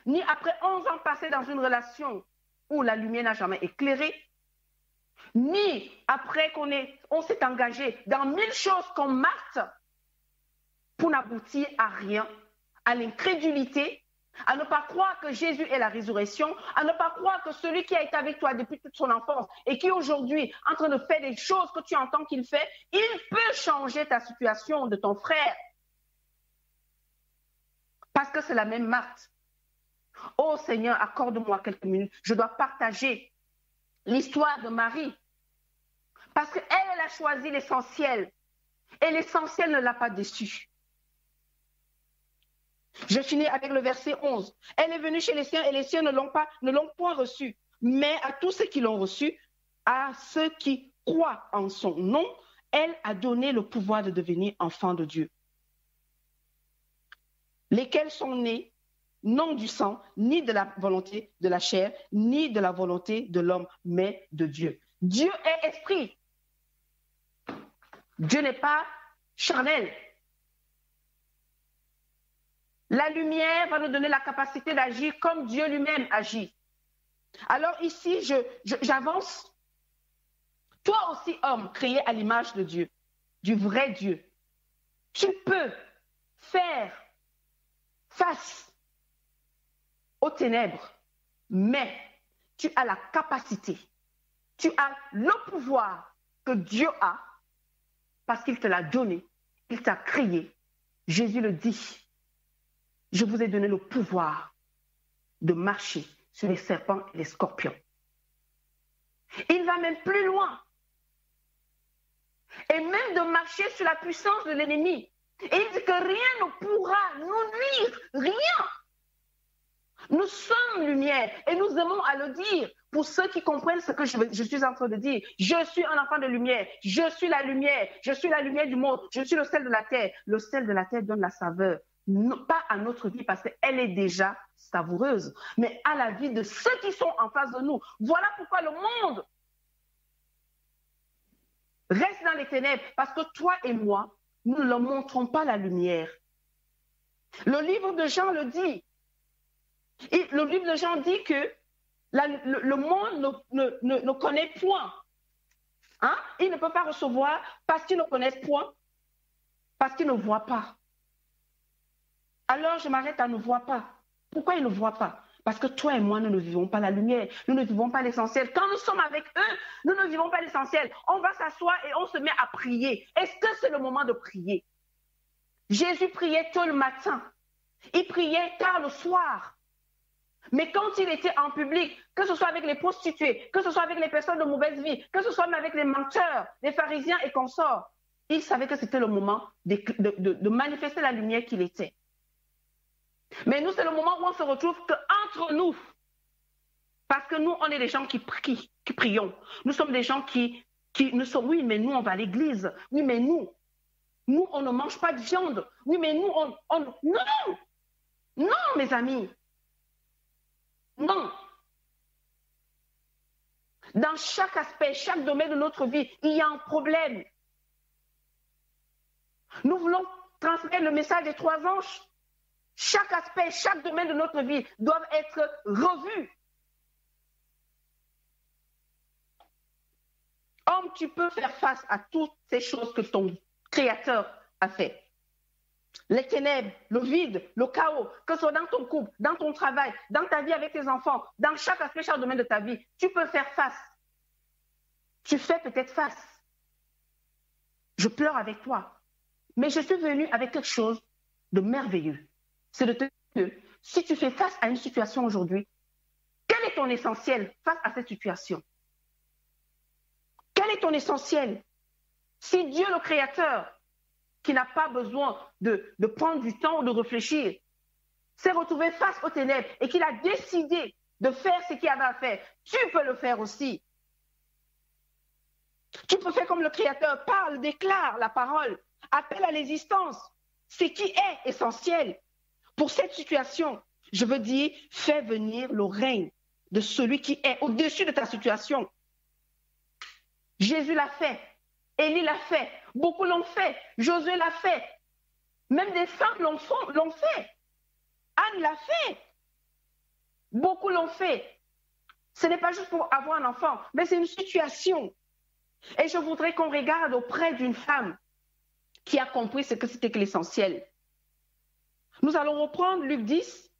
Speaker 1: ni après 11 ans passés dans une relation où la lumière n'a jamais éclairé, ni après on s'est engagé dans 1000 choses qu'on mate pour n'aboutir à rien, à l'incrédulité, à ne pas croire que Jésus est la résurrection, à ne pas croire que celui qui a été avec toi depuis toute son enfance et qui aujourd'hui est en train de faire des choses que tu entends qu'il fait, il peut changer ta situation de ton frère. Parce que c'est la même Marthe. Oh Seigneur, accorde-moi quelques minutes. Je dois partager l'histoire de Marie. Parce qu'elle, elle a choisi l'essentiel. Et l'essentiel ne l'a pas déçue. Je finis avec le verset 11. Elle est venue chez les siens et les siens ne l'ont point reçue. Mais à tous ceux qui l'ont reçue, à ceux qui croient en son nom, elle a donné le pouvoir de devenir enfants de Dieu. Lesquels sont nés non du sang, ni de la volonté de la chair, ni de la volonté de l'homme, mais de Dieu. Dieu est esprit. Dieu n'est pas charnel. La lumière va nous donner la capacité d'agir comme Dieu lui-même agit. Alors ici, j'avance. Toi aussi, homme, créé à l'image de Dieu, du vrai Dieu, tu peux faire face aux ténèbres, mais tu as la capacité, tu as le pouvoir que Dieu a parce qu'il te l'a donné, il t'a créé. Jésus le dit, je vous ai donné le pouvoir de marcher sur les serpents et les scorpions. Il va même plus loin. Et même de marcher sur la puissance de l'ennemi. Et il dit que rien ne pourra nous nuire, rien. Nous sommes lumière et nous aimons à le dire pour ceux qui comprennent ce que je suis en train de dire. Je suis un enfant de lumière, je suis la lumière du monde, je suis le sel de la terre. Le sel de la terre donne la saveur, non, pas à notre vie parce qu'elle est déjà savoureuse, mais à la vie de ceux qui sont en face de nous. Voilà pourquoi le monde reste dans les ténèbres, parce que toi et moi, nous ne leur montrons pas la lumière. Le livre de Jean le dit. Et le livre de Jean dit que le monde ne connaît point. Hein? Il ne peut pas recevoir parce qu'ils ne connaissent point, parce qu'ils ne voient pas. Alors je m'arrête à ne voir pas. Pourquoi ils ne voient pas? Parce que toi et moi, nous ne vivons pas la lumière, nous ne vivons pas l'essentiel. Quand nous sommes avec eux, nous ne vivons pas l'essentiel. On va s'asseoir et on se met à prier. Est-ce que c'est le moment de prier? Jésus priait tôt le matin. Il priait tard le soir. Mais quand il était en public, que ce soit avec les prostituées, que ce soit avec les personnes de mauvaise vie, que ce soit même avec les menteurs, les pharisiens et consorts, il savait que c'était le moment de manifester la lumière qu'il était. Mais nous, c'est le moment où on se retrouve qu'entre nous. Parce que nous, on est des gens qui prions. Nous sommes des gens qui nous sommes, oui, mais nous, on va à l'église. Oui, mais nous, on ne mange pas de viande. Oui, mais nous, non! Non, mes amis. Non. Dans chaque aspect, chaque domaine de notre vie, il y a un problème. Nous voulons transmettre le message des 3 anges. Chaque aspect, chaque domaine de notre vie doivent être revus. Homme, tu peux faire face à toutes ces choses que ton Créateur a fait. Les ténèbres, le vide, le chaos, que ce soit dans ton couple, dans ton travail, dans ta vie avec tes enfants, dans chaque aspect, chaque domaine de ta vie, tu peux faire face. Tu fais peut-être face. Je pleure avec toi. Mais je suis venue avec quelque chose de merveilleux. C'est de te dire que si tu fais face à une situation aujourd'hui, quel est ton essentiel face à cette situation? Quel est ton essentiel? Si Dieu, le Créateur, qui n'a pas besoin de prendre du temps ou de réfléchir, s'est retrouvé face aux ténèbres et qu'il a décidé de faire ce qu'il avait à faire, tu peux le faire aussi. Tu peux faire comme le Créateur, parle, déclare la parole, appelle à l'existence ce qui est essentiel. Pour cette situation, je veux dire, fais venir le règne de celui qui est au-dessus de ta situation. Jésus l'a fait, Élie l'a fait, beaucoup l'ont fait, Josué l'a fait, même des femmes l'ont fait, Anne l'a fait, beaucoup l'ont fait. Ce n'est pas juste pour avoir un enfant, mais c'est une situation. Et je voudrais qu'on regarde auprès d'une femme qui a compris ce que c'était que l'essentiel. Nous allons reprendre Luc 10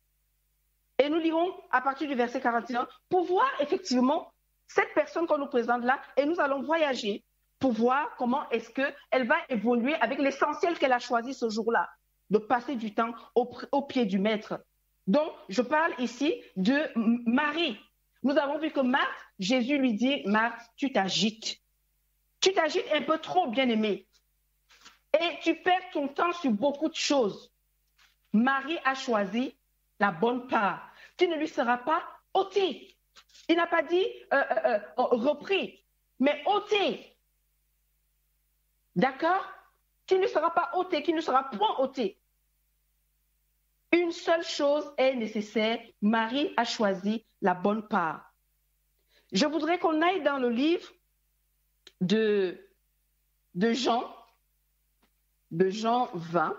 Speaker 1: et nous lirons à partir du verset 41 pour voir effectivement cette personne qu'on nous présente là et nous allons voyager pour voir comment est-ce qu'elle va évoluer avec l'essentiel qu'elle a choisi ce jour-là, de passer du temps au pied du maître. Donc, je parle ici de Marie. Nous avons vu que Marthe, Jésus lui dit, Marthe, tu t'agites. Tu t'agites un peu trop, bien-aimée. Et tu perds ton temps sur beaucoup de choses. Marie a choisi la bonne part, qui ne lui sera pas ôtée. Il n'a pas dit repris, mais ôté. D'accord? Qui ne sera pas ôté, qui ne sera point ôté. Une seule chose est nécessaire. Marie a choisi la bonne part. Je voudrais qu'on aille dans le livre de Jean 20.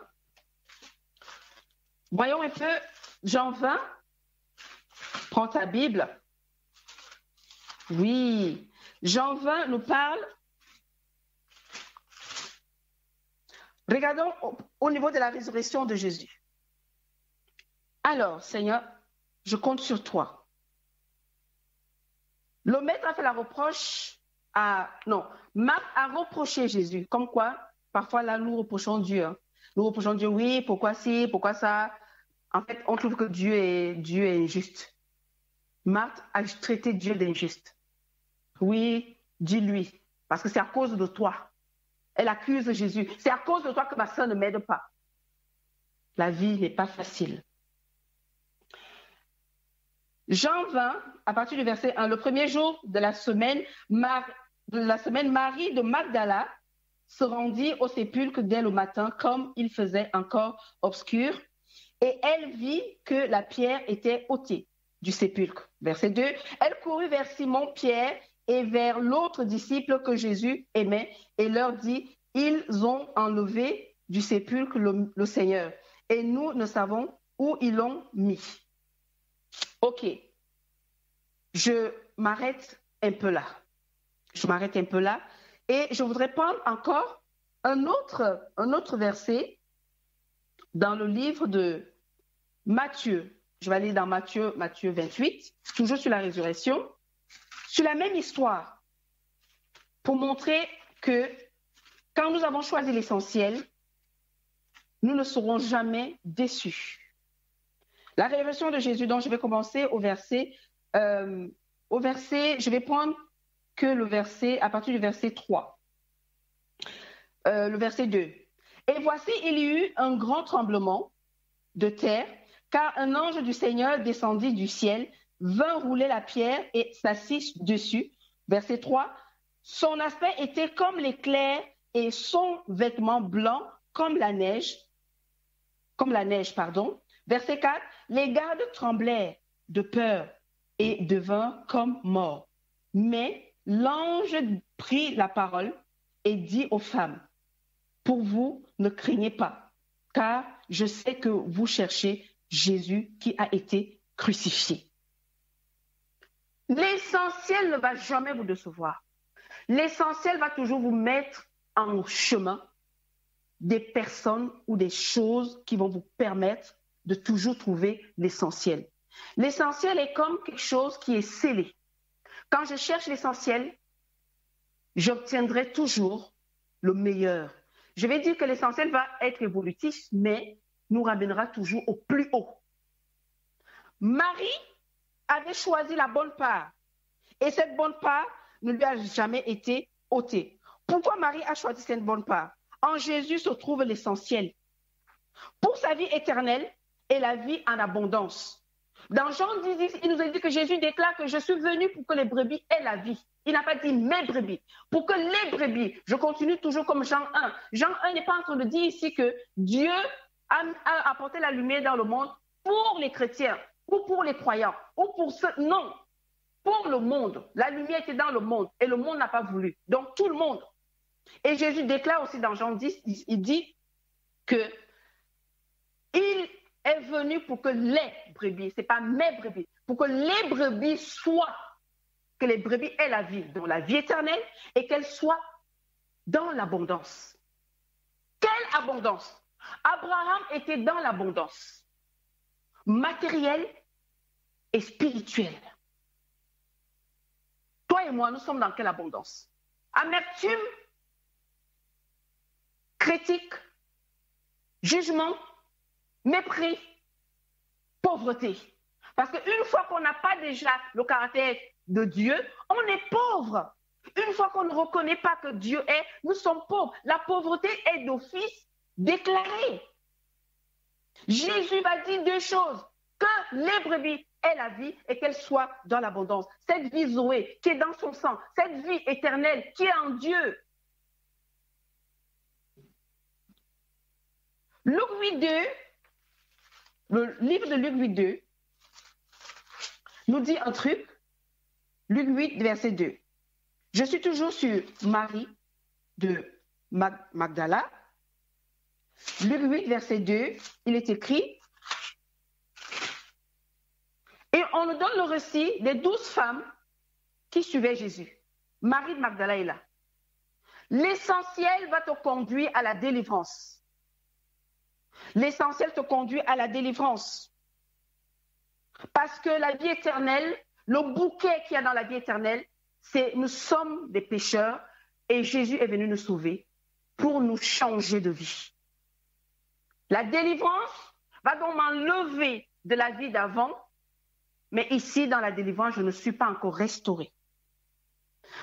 Speaker 1: Voyons un peu, Jean 20. Prends ta Bible. Oui, Jean 20 nous parle. Regardons au niveau de la résurrection de Jésus. Alors, Seigneur, je compte sur toi. Le maître a fait la reproche Marc a reproché Jésus. Comme quoi, parfois là, nous reprochons Dieu. Hein. Nous reprochons Dieu, oui, pourquoi ci, pourquoi ça. En fait, on trouve que Dieu est injuste. Marthe a traité Dieu d'injuste. Oui, dis-lui, parce que c'est à cause de toi. Elle accuse Jésus. C'est à cause de toi que ma sœur ne m'aide pas. La vie n'est pas facile. Jean 20, à partir du verset 1, le premier jour de la semaine, Marie de Magdala se rendit au sépulcre dès le matin, comme il faisait encore obscur, et elle vit que la pierre était ôtée du sépulcre. Verset 2, elle courut vers Simon-Pierre et vers l'autre disciple que Jésus aimait et leur dit, ils ont enlevé du sépulcre le Seigneur et nous ne savons où ils l'ont mis. Ok, je m'arrête un peu là. Et je voudrais prendre encore un autre verset dans le livre de Matthieu. Je vais aller dans Matthieu 28, toujours sur la résurrection, sur la même histoire, pour montrer que quand nous avons choisi l'essentiel, nous ne serons jamais déçus. La révélation de Jésus, dont je vais commencer au verset, je vais prendre que le verset, à partir du verset 3. Le verset 2. Et voici, il y eut un grand tremblement de terre, car un ange du Seigneur descendit du ciel, vint rouler la pierre et s'assit dessus. Verset 3. Son aspect était comme l'éclair et son vêtement blanc comme la neige. Verset 4. Les gardes tremblèrent de peur et devinrent comme morts. Mais l'ange prit la parole et dit aux femmes, pour vous, ne craignez pas, car je sais que vous cherchez Jésus qui a été crucifié. L'essentiel ne va jamais vous décevoir. L'essentiel va toujours vous mettre en chemin des personnes ou des choses qui vont vous permettre de toujours trouver l'essentiel. L'essentiel est comme quelque chose qui est scellé. Quand je cherche l'essentiel, j'obtiendrai toujours le meilleur. je vais dire que l'essentiel va être évolutif, mais nous ramènera toujours au plus haut. Marie avait choisi la bonne part et cette bonne part ne lui a jamais été ôtée. Pourquoi Marie a choisi cette bonne part? En Jésus se trouve l'essentiel pour sa vie éternelle et la vie en abondance. Dans Jean 10, il nous a dit que Jésus déclare que je suis venu pour que les brebis aient la vie. Il n'a pas dit mes brebis. Pour que les brebis, je continue toujours comme Jean 1. Jean 1 n'est pas en train de dire ici que Dieu a apporté la lumière dans le monde pour les chrétiens ou pour les croyants ou pour ceux... Non, pour le monde. La lumière était dans le monde et le monde n'a pas voulu. Donc tout le monde. Et Jésus déclare aussi dans Jean 10, il dit que il est venu pour que les brebis, ce n'est pas mes brebis, pour que les brebis soient, que les brebis aient la vie, dans la vie éternelle, et qu'elles soient dans l'abondance. Quelle abondance? Abraham était dans l'abondance matérielle et spirituelle. Toi et moi, nous sommes dans quelle abondance? Amertume, critique, jugement, mépris, pauvreté. Parce qu'une fois qu'on n'a pas déjà le caractère de Dieu, on est pauvre. Une fois qu'on ne reconnaît pas que Dieu est, nous sommes pauvres. La pauvreté est d'office déclarée. Jésus va dire deux choses, que les brebis aient la vie et qu'elles soient dans l'abondance. Cette vie Zoé qui est dans son sang, cette vie éternelle qui est en Dieu. Luc 8.2, le livre de Luc 8.2 nous dit un truc. Luc 8, verset 2. Je suis toujours sur Marie de Magdala. Luc 8, verset 2, il est écrit. Et on nous donne le récit des 12 femmes qui suivaient Jésus. Marie de Magdala est là. L'essentiel va te conduire à la délivrance. L'essentiel te conduit à la délivrance. Parce que la vie éternelle, le bouquet qu'il y a dans la vie éternelle, c'est nous sommes des pécheurs et Jésus est venu nous sauver pour nous changer de vie. La délivrance va donc m'enlever de la vie d'avant, mais ici, dans la délivrance, je ne suis pas encore restaurée.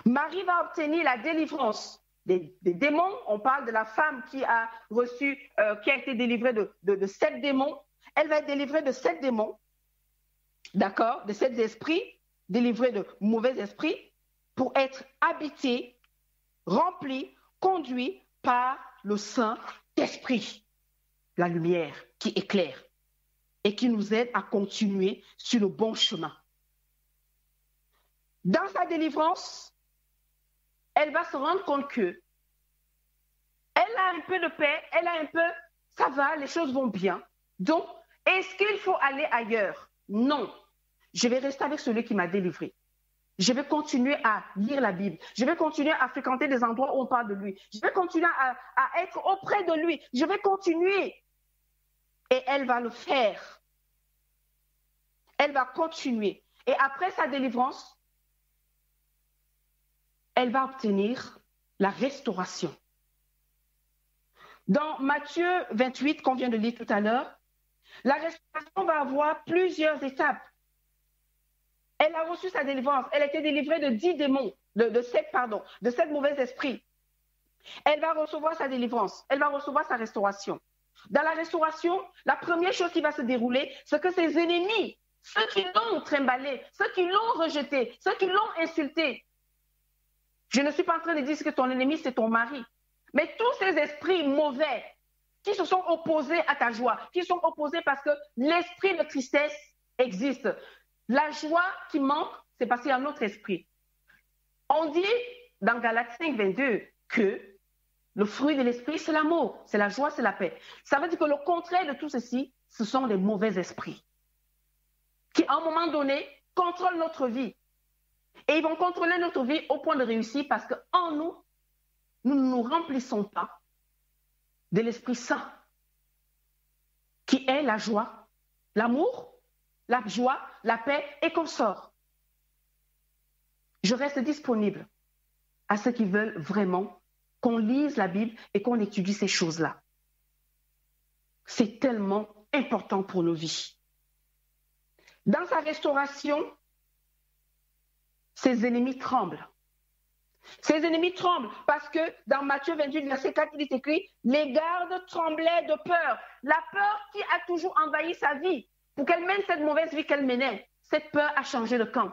Speaker 1: Marie va obtenir la délivrance des démons. On parle de la femme qui a reçu, qui a été délivrée de 7 démons. Elle va être délivrée de 7 démons, d'accord, de 7 esprits, délivrée de mauvais esprits, pour être habitée, remplie, conduite par le Saint-Esprit, la lumière qui éclaire et qui nous aide à continuer sur le bon chemin. Dans sa délivrance, elle va se rendre compte que elle a un peu de paix, elle a un peu, ça va, les choses vont bien. Donc, est-ce qu'il faut aller ailleurs? Non. Je vais rester avec celui qui m'a délivré. Je vais continuer à lire la Bible. Je vais continuer à fréquenter des endroits où on parle de lui. Je vais continuer à être auprès de lui. Je vais continuer. Et elle va le faire. Elle va continuer. Et après sa délivrance, elle va obtenir la restauration. Dans Matthieu 28, qu'on vient de lire tout à l'heure, la restauration va avoir plusieurs étapes. Elle a reçu sa délivrance. Elle a été délivrée de 10 démons, de 7 mauvais esprits. Elle va recevoir sa délivrance. Elle va recevoir sa restauration. Dans la restauration, la première chose qui va se dérouler, c'est que ses ennemis, ceux qui l'ont trimballé, ceux qui l'ont rejeté, ceux qui l'ont insulté. Je ne suis pas en train de dire que ton ennemi, c'est ton mari. Mais tous ces esprits mauvais qui se sont opposés à ta joie, qui sont opposés parce que l'esprit de tristesse existe. La joie qui manque, c'est parce qu'il y a un autre esprit. On dit dans Galates 5, 22 que le fruit de l'esprit, c'est l'amour, c'est la joie, c'est la paix. Ça veut dire que le contraire de tout ceci, ce sont les mauvais esprits qui, à un moment donné, contrôlent notre vie. Et ils vont contrôler notre vie au point de réussir parce qu'en nous, nous ne nous remplissons pas de l'Esprit Saint, qui est la joie, l'amour, la joie, la paix et qu'on sort. Je reste disponible à ceux qui veulent vraiment qu'on lise la Bible et qu'on étudie ces choses-là. C'est tellement important pour nos vies. Dans sa restauration, ses ennemis tremblent. Ses ennemis tremblent parce que dans Matthieu 28, verset 4, il est écrit « Les gardes tremblaient de peur ». La peur qui a toujours envahi sa vie pour qu'elle mène cette mauvaise vie qu'elle menait. Cette peur a changé de camp.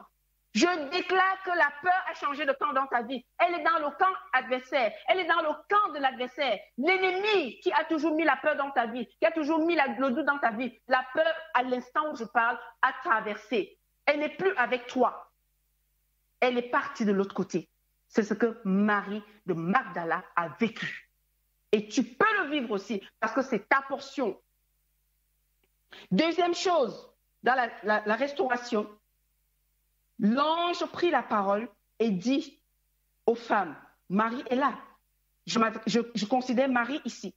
Speaker 1: Je déclare que la peur a changé de camp dans ta vie. Elle est dans le camp adversaire. Elle est dans le camp de l'adversaire. L'ennemi qui a toujours mis la peur dans ta vie, qui a toujours mis le doute dans ta vie, la peur, à l'instant où je parle, a traversé. Elle n'est plus avec toi. Elle est partie de l'autre côté. C'est ce que Marie de Magdala a vécu. Et tu peux le vivre aussi parce que c'est ta portion. Deuxième chose, dans la restauration, l'ange prit la parole et dit aux femmes, Marie est là. Je considère Marie ici.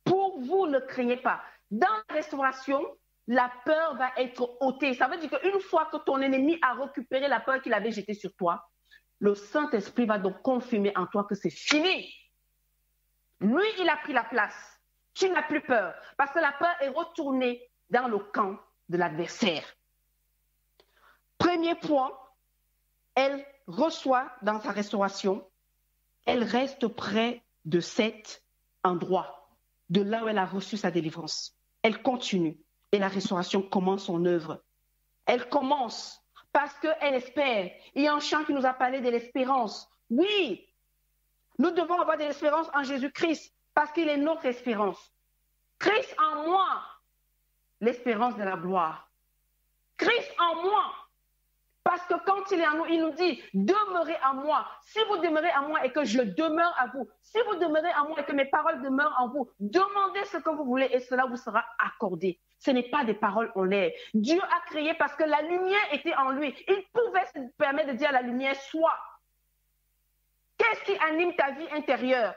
Speaker 1: Pour vous, ne craignez pas. Dans la restauration, la peur va être ôtée. Ça veut dire qu'une fois que ton ennemi a récupéré la peur qu'il avait jetée sur toi, le Saint-Esprit va donc confirmer en toi que c'est fini. Lui, il a pris la place. Tu n'as plus peur parce que la peur est retournée dans le camp de l'adversaire. Premier point, elle reçoit dans sa restauration, elle reste près de cet endroit, de là où elle a reçu sa délivrance. Elle continue et la restauration commence son œuvre. Elle commence parce qu'elle espère. Il y a un chant qui nous a parlé de l'espérance. Oui, nous devons avoir de l'espérance en Jésus-Christ parce qu'il est notre espérance. Christ en moi, l'espérance de la gloire. Christ en moi. Parce que quand il est en nous, il nous dit, demeurez en moi. Si vous demeurez en moi et que je demeure à vous, si vous demeurez en moi et que mes paroles demeurent en vous, demandez ce que vous voulez et cela vous sera accordé. Ce n'est pas des paroles en l'air. Dieu a créé parce que la lumière était en lui. Il pouvait se permettre de dire à la lumière, sois. Qu'est-ce qui anime ta vie intérieure?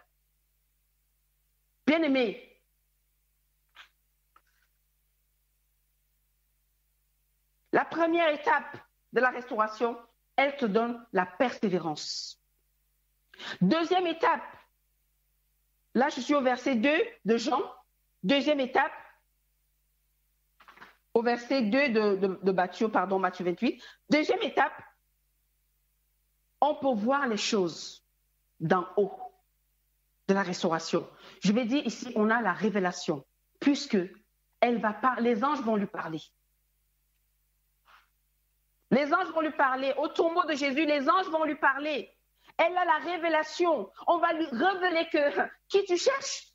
Speaker 1: Bien-aimé, la première étape de la restauration, elle te donne la persévérance. Deuxième étape, là je suis au verset 2 de Jean. Deuxième étape, au verset 2 de Matthieu 28. Deuxième étape, on peut voir les choses d'en haut de la restauration. Je vais dire ici, on a la révélation, puisque les anges vont lui parler. Les anges vont lui parler. Au tombeau de Jésus, les anges vont lui parler. Elle a la révélation. On va lui révéler qui tu cherches.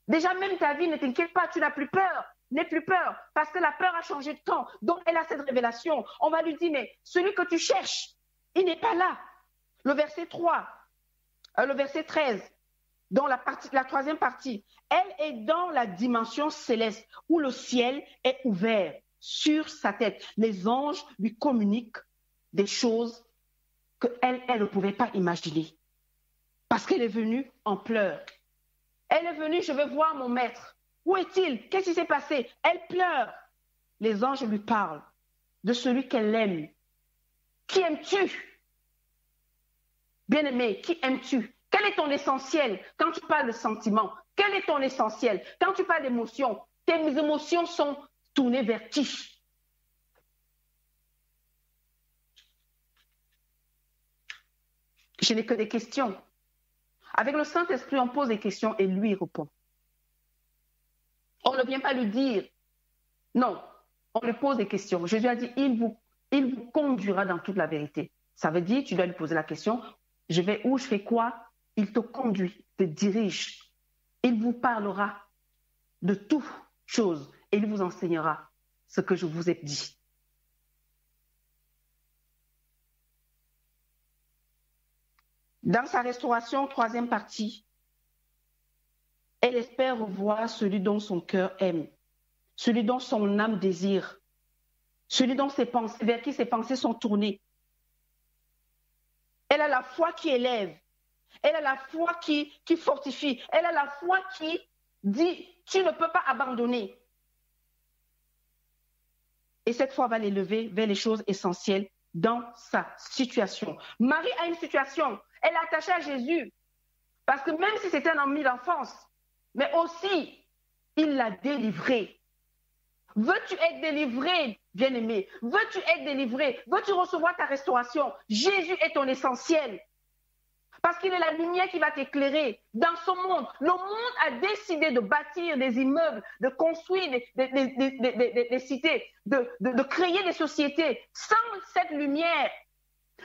Speaker 1: Déjà, même ta vie, ne t'inquiète pas, tu n'as plus peur. N'aie plus peur, parce que la peur a changé de camp. Donc, elle a cette révélation. On va lui dire, mais celui que tu cherches, il n'est pas là. Le verset 13, dans la troisième partie, elle est dans la dimension céleste où le ciel est ouvert sur sa tête. Les anges lui communiquent des choses qu'elle ne pouvait pas imaginer. Parce qu'elle est venue en pleurs. Elle est venue, je veux voir mon maître. Où est-il? Qu'est-ce qui s'est passé? Elle pleure. Les anges lui parlent de celui qu'elle aime. Qui aimes-tu? Bien-aimé, qui aimes-tu? Quel est ton essentiel quand tu parles de sentiments? Quel est ton essentiel quand tu parles d'émotions? Tes émotions sont tournées vers qui? Je n'ai que des questions. Avec le Saint-Esprit, on pose des questions et lui répond. On ne vient pas lui dire. Non, on lui pose des questions. Jésus a dit, il vous conduira dans toute la vérité. Ça veut dire, tu dois lui poser la question, je vais où, je fais quoi? Il te conduit, te dirige. Il vous parlera de toutes choses et il vous enseignera ce que je vous ai dit. Dans sa restauration, troisième partie, elle espère revoir celui dont son cœur aime, celui dont son âme désire, celui dont vers qui ses pensées sont tournées. Elle a la foi qui élève, elle a la foi qui fortifie, elle a la foi qui dit « tu ne peux pas abandonner ». Et cette foi va l'élever vers les choses essentielles dans sa situation. Marie a une situation, elle est attachée à Jésus. Parce que même si c'était un ami d'enfance, mais aussi, il l'a délivré. Veux-tu être délivré, bien-aimé? Veux-tu être délivré? Veux-tu recevoir ta restauration? Jésus est ton essentiel. Parce qu'il est la lumière qui va t'éclairer dans ce monde. Le monde a décidé de bâtir des immeubles, de construire des cités, de créer des sociétés sans cette lumière.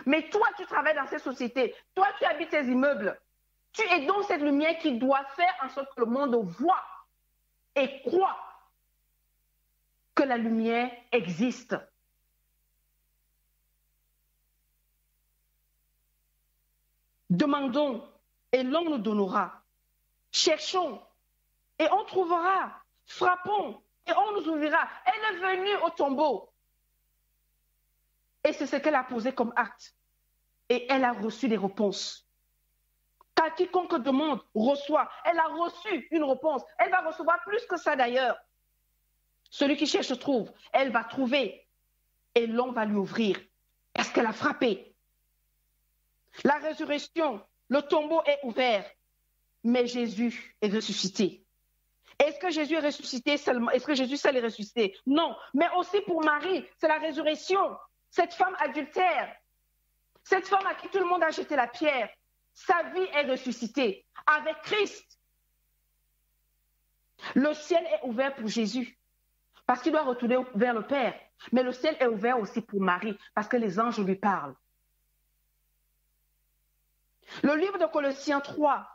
Speaker 1: Mais toi, tu travailles dans ces sociétés. Toi, tu habites ces immeubles. Tu es donc cette lumière qui doit faire en sorte que le monde voit et croit que la lumière existe. Demandons et l'on nous donnera. Cherchons et on trouvera. Frappons et on nous ouvrira. Elle est venue au tombeau. Et c'est ce qu'elle a posé comme acte. Et elle a reçu des réponses. Car quiconque demande, reçoit. Elle a reçu une réponse. Elle va recevoir plus que ça d'ailleurs. Celui qui cherche trouve. Elle va trouver. Et l'on va lui ouvrir. Parce qu'elle a frappé. La résurrection, le tombeau est ouvert. Mais Jésus est ressuscité. Est-ce que Jésus est ressuscité seulement? Est-ce que Jésus seul est ressuscité? Non. Mais aussi pour Marie, c'est la résurrection. Cette femme adultère. Cette femme à qui tout le monde a jeté la pierre. Sa vie est ressuscitée avec Christ. Le ciel est ouvert pour Jésus parce qu'il doit retourner vers le Père. Mais le ciel est ouvert aussi pour Marie parce que les anges lui parlent. Le livre de Colossiens 3,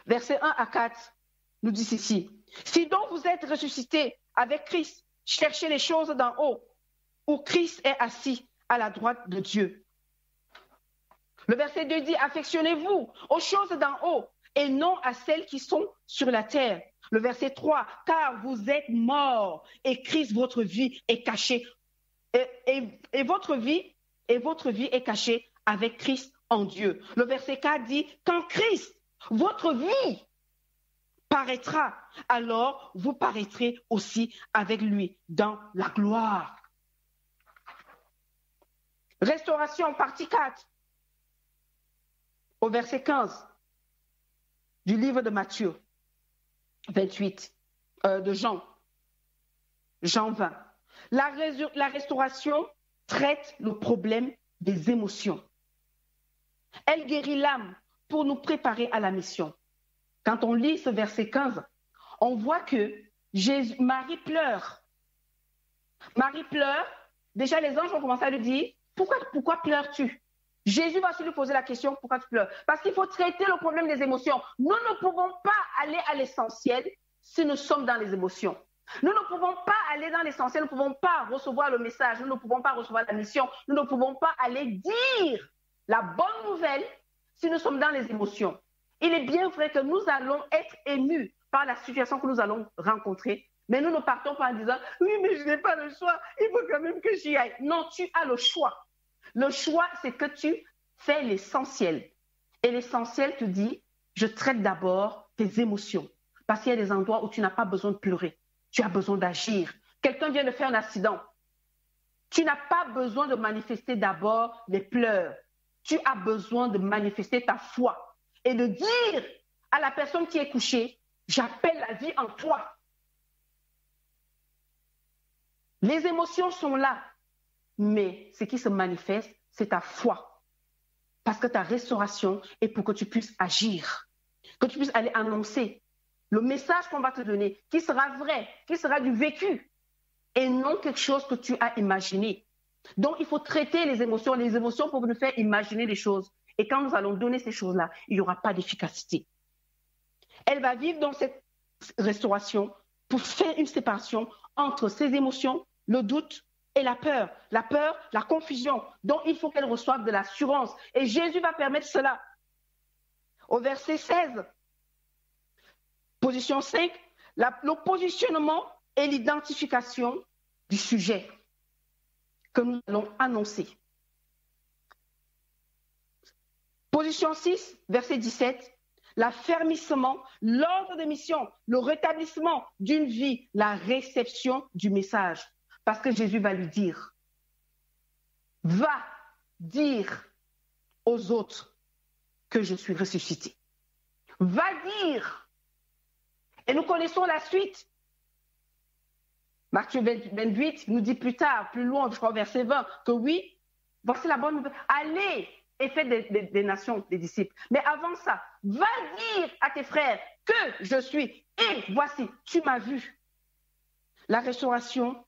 Speaker 1: versets 1 à 4, nous dit ceci. Si donc vous êtes ressuscités avec Christ, cherchez les choses d'en haut, où Christ est assis à la droite de Dieu. Le verset 2 dit, affectionnez-vous aux choses d'en haut et non à celles qui sont sur la terre. Le verset 3, car vous êtes morts et Christ, votre vie, est cachée. Et votre vie est cachée avec Christ en Dieu. Le verset 4 dit, quand Christ, votre vie, paraîtra, alors vous paraîtrez aussi avec lui dans la gloire. Restauration, partie 4. Au verset 15 du livre de Matthieu 28, de Jean 20. La restauration traite le problème des émotions. Elle guérit l'âme pour nous préparer à la mission. Quand on lit ce verset 15, on voit que Marie pleure. Marie pleure. Déjà, les anges vont commencer à lui dire, pourquoi pleures-tu? Jésus va se lui poser la question, pourquoi tu pleures? Parce qu'il faut traiter le problème des émotions. Nous ne pouvons pas aller à l'essentiel si nous sommes dans les émotions. Nous ne pouvons pas aller dans l'essentiel, nous ne pouvons pas recevoir le message, nous ne pouvons pas recevoir la mission, nous ne pouvons pas aller dire la bonne nouvelle si nous sommes dans les émotions. Il est bien vrai que nous allons être émus par la situation que nous allons rencontrer, mais nous ne partons pas en disant « Oui, mais je n'ai pas le choix, il faut quand même que j'y aille. » Non, tu as le choix. Le choix, c'est que tu fais l'essentiel. Et l'essentiel te dit, je traite d'abord tes émotions. Parce qu'il y a des endroits où tu n'as pas besoin de pleurer. Tu as besoin d'agir. Quelqu'un vient de faire un accident. Tu n'as pas besoin de manifester d'abord les pleurs. Tu as besoin de manifester ta foi et de dire à la personne qui est couchée, j'appelle la vie en toi. Les émotions sont là. Mais ce qui se manifeste, c'est ta foi. Parce que ta restauration est pour que tu puisses agir, que tu puisses aller annoncer le message qu'on va te donner, qui sera vrai, qui sera du vécu, et non quelque chose que tu as imaginé. Donc, il faut traiter les émotions pour nous faire imaginer les choses. Et quand nous allons donner ces choses-là, il n'y aura pas d'efficacité. Elle va vivre dans cette restauration pour faire une séparation entre ses émotions, le doute, et la peur, la confusion, dont il faut qu'elle reçoive de l'assurance. Et Jésus va permettre cela. Au verset 16, position 5, le positionnement et l'identification du sujet que nous allons annoncer. Position 6, verset 17, l'affermissement, l'ordre de mission, le rétablissement d'une vie, la réception du message. Parce que Jésus va lui dire, va dire aux autres que je suis ressuscité. Va dire. Et nous connaissons la suite. Matthieu 28 nous dit plus tard, plus loin, je crois, verset 20, que oui, voici la bonne nouvelle. Allez et faites des nations, des disciples. Mais avant ça, va dire à tes frères que je suis. Et voici, tu m'as vu. La restauration,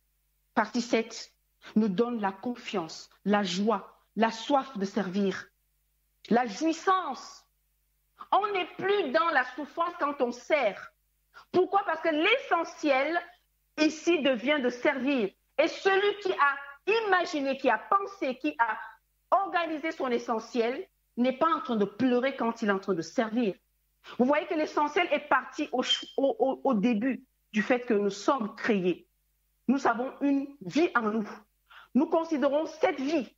Speaker 1: partie 7, nous donne la confiance, la joie, la soif de servir, la jouissance. On n'est plus dans la souffrance quand on sert. Pourquoi? Parce que l'essentiel ici devient de servir. Et celui qui a imaginé, qui a pensé, qui a organisé son essentiel, n'est pas en train de pleurer quand il est en train de servir. Vous voyez que l'essentiel est parti au début du fait que nous sommes créés. Nous avons une vie en nous. Nous considérons cette vie.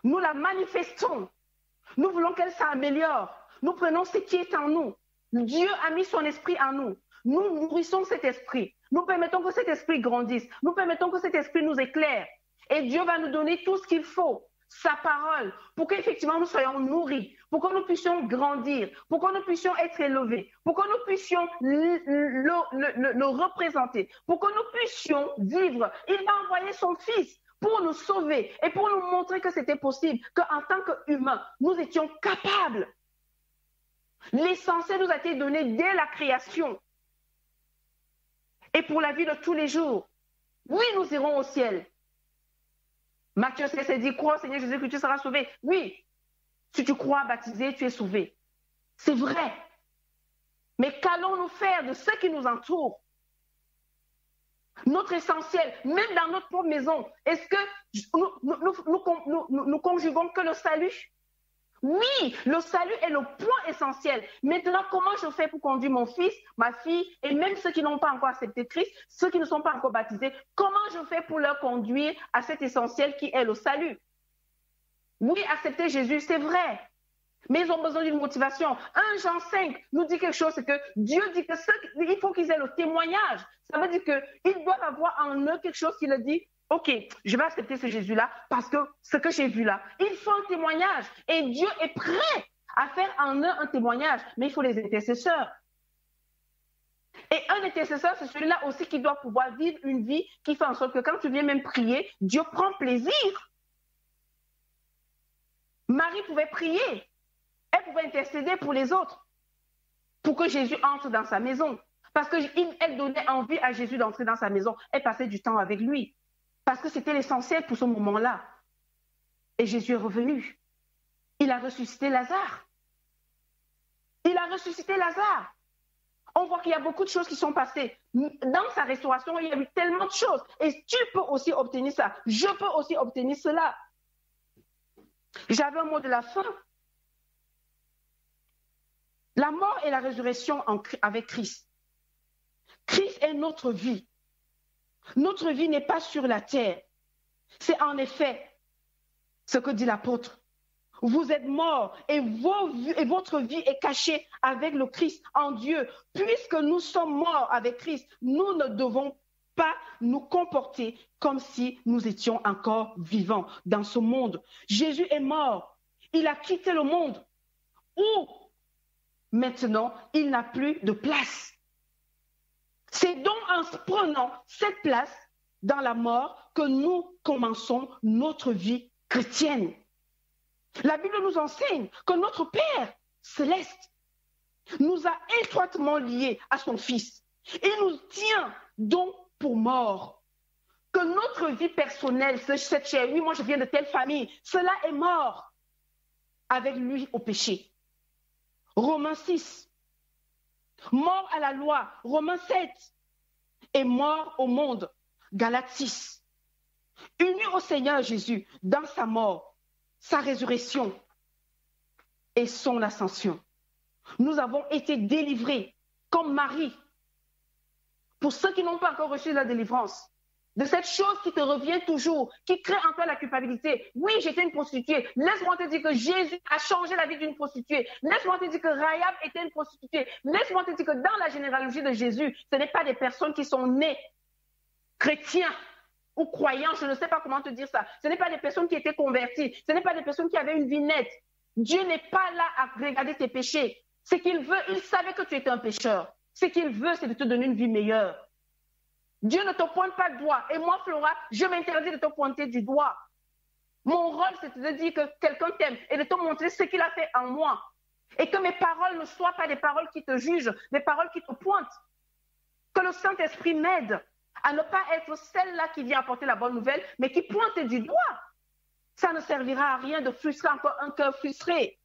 Speaker 1: Nous la manifestons. Nous voulons qu'elle s'améliore. Nous prenons ce qui est en nous. Dieu a mis son esprit en nous. Nous nourrissons cet esprit. Nous permettons que cet esprit grandisse. Nous permettons que cet esprit nous éclaire. Et Dieu va nous donner tout ce qu'il faut, sa parole, pour qu'effectivement nous soyons nourris, pour que nous puissions grandir, pour que nous puissions être élevés, pour que nous puissions le représenter, pour que nous puissions vivre. Il a envoyé son Fils pour nous sauver et pour nous montrer que c'était possible, qu'en tant qu'humains, nous étions capables. L'essentiel nous a été donné dès la création. Et pour la vie de tous les jours, oui, nous irons au ciel. Matthieu 16 dit, crois au Seigneur Jésus que tu seras sauvé. Oui, si tu crois baptisé, tu es sauvé. C'est vrai. Mais qu'allons-nous faire de ceux qui nous entourent? Notre essentiel, même dans notre propre maison, est-ce que nous conjuguons que le salut? Oui, le salut est le point essentiel. Maintenant, comment je fais pour conduire mon fils, ma fille, et même ceux qui n'ont pas encore accepté Christ, ceux qui ne sont pas encore baptisés, comment je fais pour leur conduire à cet essentiel qui est le salut? Oui, accepter Jésus, c'est vrai. Mais ils ont besoin d'une motivation. 1 Jean 5 nous dit quelque chose, c'est que Dieu dit que il faut qu'ils aient le témoignage. Ça veut dire qu'ils doivent avoir en eux quelque chose qui leur dit, OK, je vais accepter ce Jésus-là parce que ce que j'ai vu là, il faut un témoignage. Et Dieu est prêt à faire en eux un témoignage, mais il faut les intercesseurs. Et un intercesseur, c'est celui-là aussi qui doit pouvoir vivre une vie qui fait en sorte que quand tu viens même prier, Dieu prend plaisir. Marie pouvait prier. Elle pouvait intercéder pour les autres, pour que Jésus entre dans sa maison. Parce qu'elle donnait envie à Jésus d'entrer dans sa maison. Elle passait du temps avec lui. Parce que c'était l'essentiel pour ce moment-là. Et Jésus est revenu. Il a ressuscité Lazare. Il a ressuscité Lazare. On voit qu'il y a beaucoup de choses qui sont passées. Dans sa restauration, il y a eu tellement de choses. Et tu peux aussi obtenir ça. Je peux aussi obtenir cela. J'avais un mot de la fin. La mort et la résurrection avec Christ. Christ est notre vie. Notre vie n'est pas sur la terre. C'est en effet ce que dit l'apôtre. Vous êtes morts et votre vie est cachée avec le Christ en Dieu. Puisque nous sommes morts avec Christ, nous ne devons pas nous comporter comme si nous étions encore vivants dans ce monde. Jésus est mort. Il a quitté le monde où maintenant il n'a plus de place. C'est donc en prenant cette place dans la mort que nous commençons notre vie chrétienne. La Bible nous enseigne que notre Père céleste nous a étroitement liés à son Fils. Il nous tient donc pour morts. Que notre vie personnelle, cette chair, oui, moi je viens de telle famille, cela est mort avec lui au péché. Romains 6. Mort à la loi, Romains 7, et mort au monde, Galates 6. Unis au Seigneur Jésus dans sa mort, sa résurrection et son ascension. Nous avons été délivrés comme Marie. Pour ceux qui n'ont pas encore reçu la délivrance, de cette chose qui te revient toujours, qui crée en toi la culpabilité. Oui, j'étais une prostituée. Laisse-moi te dire que Jésus a changé la vie d'une prostituée. Laisse-moi te dire que Rahab était une prostituée. Laisse-moi te dire que dans la généalogie de Jésus, ce n'est pas des personnes qui sont nées chrétiens ou croyants, je ne sais pas comment te dire ça. Ce n'est pas des personnes qui étaient converties. Ce n'est pas des personnes qui avaient une vie nette. Dieu n'est pas là à regarder tes péchés. Ce qu'il veut, il savait que tu étais un pécheur. Ce qu'il veut, c'est de te donner une vie meilleure. Dieu ne te pointe pas de doigt. Et moi, Flora, je m'interdis de te pointer du doigt. Mon rôle, c'est de dire que quelqu'un t'aime et de te montrer ce qu'il a fait en moi. Et que mes paroles ne soient pas des paroles qui te jugent, des paroles qui te pointent. Que le Saint-Esprit m'aide à ne pas être celle-là qui vient apporter la bonne nouvelle, mais qui pointe du doigt. Ça ne servira à rien de frustrer encore un cœur frustré.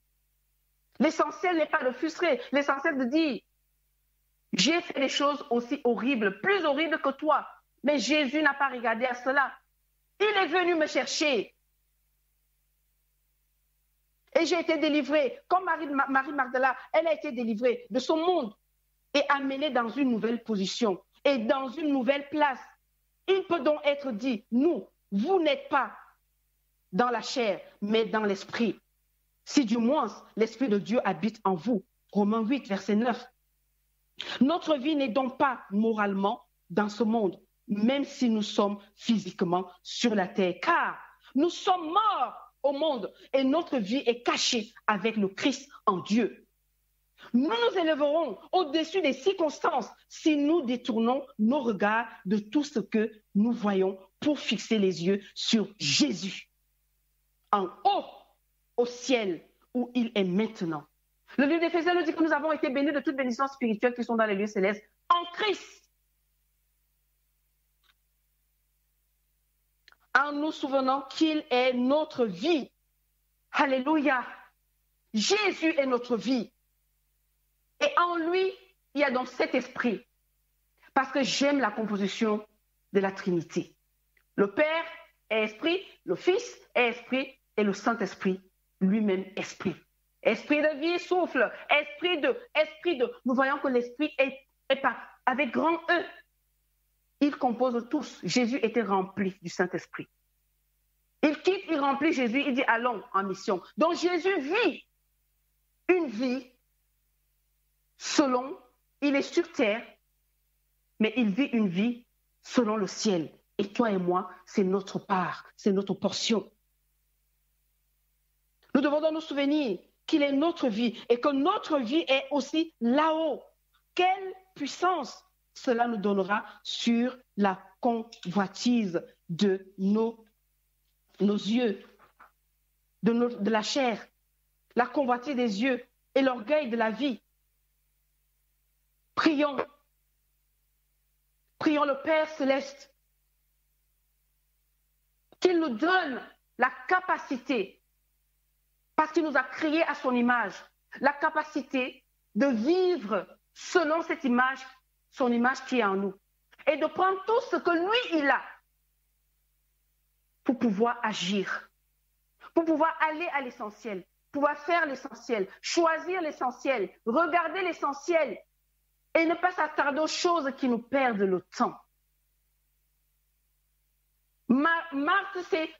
Speaker 1: L'essentiel n'est pas de frustrer, l'essentiel est de dire, j'ai fait des choses aussi horribles, plus horribles que toi, mais Jésus n'a pas regardé à cela. Il est venu me chercher. Et j'ai été délivrée, comme Marie Magdala, elle a été délivrée de son monde et amenée dans une nouvelle position et dans une nouvelle place. Il peut donc être dit, nous, vous n'êtes pas dans la chair, mais dans l'esprit. Si du moins l'Esprit de Dieu habite en vous. Romains 8, verset 9. Notre vie n'est donc pas moralement dans ce monde, même si nous sommes physiquement sur la terre, car nous sommes morts au monde et notre vie est cachée avec le Christ en Dieu. Nous nous élèverons au-dessus des circonstances si nous détournons nos regards de tout ce que nous voyons pour fixer les yeux sur Jésus, en haut, au ciel où il est maintenant. Le livre d'Éphésiens nous dit que nous avons été bénis de toutes bénédictions spirituelles qui sont dans les lieux célestes en Christ. En nous souvenant qu'il est notre vie. Alléluia. Jésus est notre vie. Et en lui, il y a donc cet esprit. Parce que j'aime la composition de la Trinité. Le Père est esprit, le Fils est esprit et le Saint-Esprit lui-même esprit. Esprit de vie, souffle, esprit de. Nous voyons que l'esprit est pas avec grand E. Ils composent tous. Jésus était rempli du Saint-Esprit. Il quitte, il remplit Jésus, il dit allons en mission. Donc Jésus vit une vie selon, il est sur terre, mais il vit une vie selon le ciel. Et toi et moi, c'est notre part, c'est notre portion. Nous devons donc nous souvenir qu'il est notre vie et que notre vie est aussi là-haut. Quelle puissance cela nous donnera sur la convoitise de nos yeux, de la chair, la convoitise des yeux et l'orgueil de la vie. Prions. Prions le Père céleste qu'il nous donne la capacité, parce qu'il nous a créés à son image, la capacité de vivre selon cette image, son image qui est en nous, et de prendre tout ce que lui, il a, pour pouvoir agir, pour pouvoir aller à l'essentiel, pouvoir faire l'essentiel, choisir l'essentiel, regarder l'essentiel, et ne pas s'attarder aux choses qui nous perdent le temps. Marthe s'est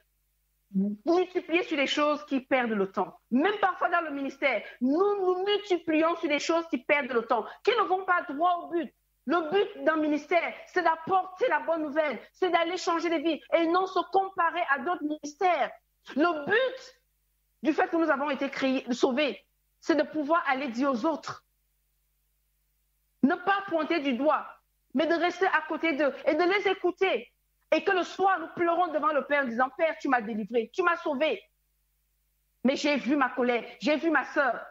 Speaker 1: multipliée sur les choses qui perdent le temps. Même parfois dans le ministère, nous nous multiplions sur des choses qui perdent le temps, qui ne vont pas droit au but. Le but d'un ministère, c'est d'apporter la bonne nouvelle, c'est d'aller changer les vies et non se comparer à d'autres ministères. Le but du fait que nous avons été créés, sauvés, c'est de pouvoir aller dire aux autres. Ne pas pointer du doigt, mais de rester à côté d'eux et de les écouter. Et que le soir, nous pleurons devant le Père en disant, Père, tu m'as délivré, tu m'as sauvé. Mais j'ai vu ma collègue, j'ai vu ma sœur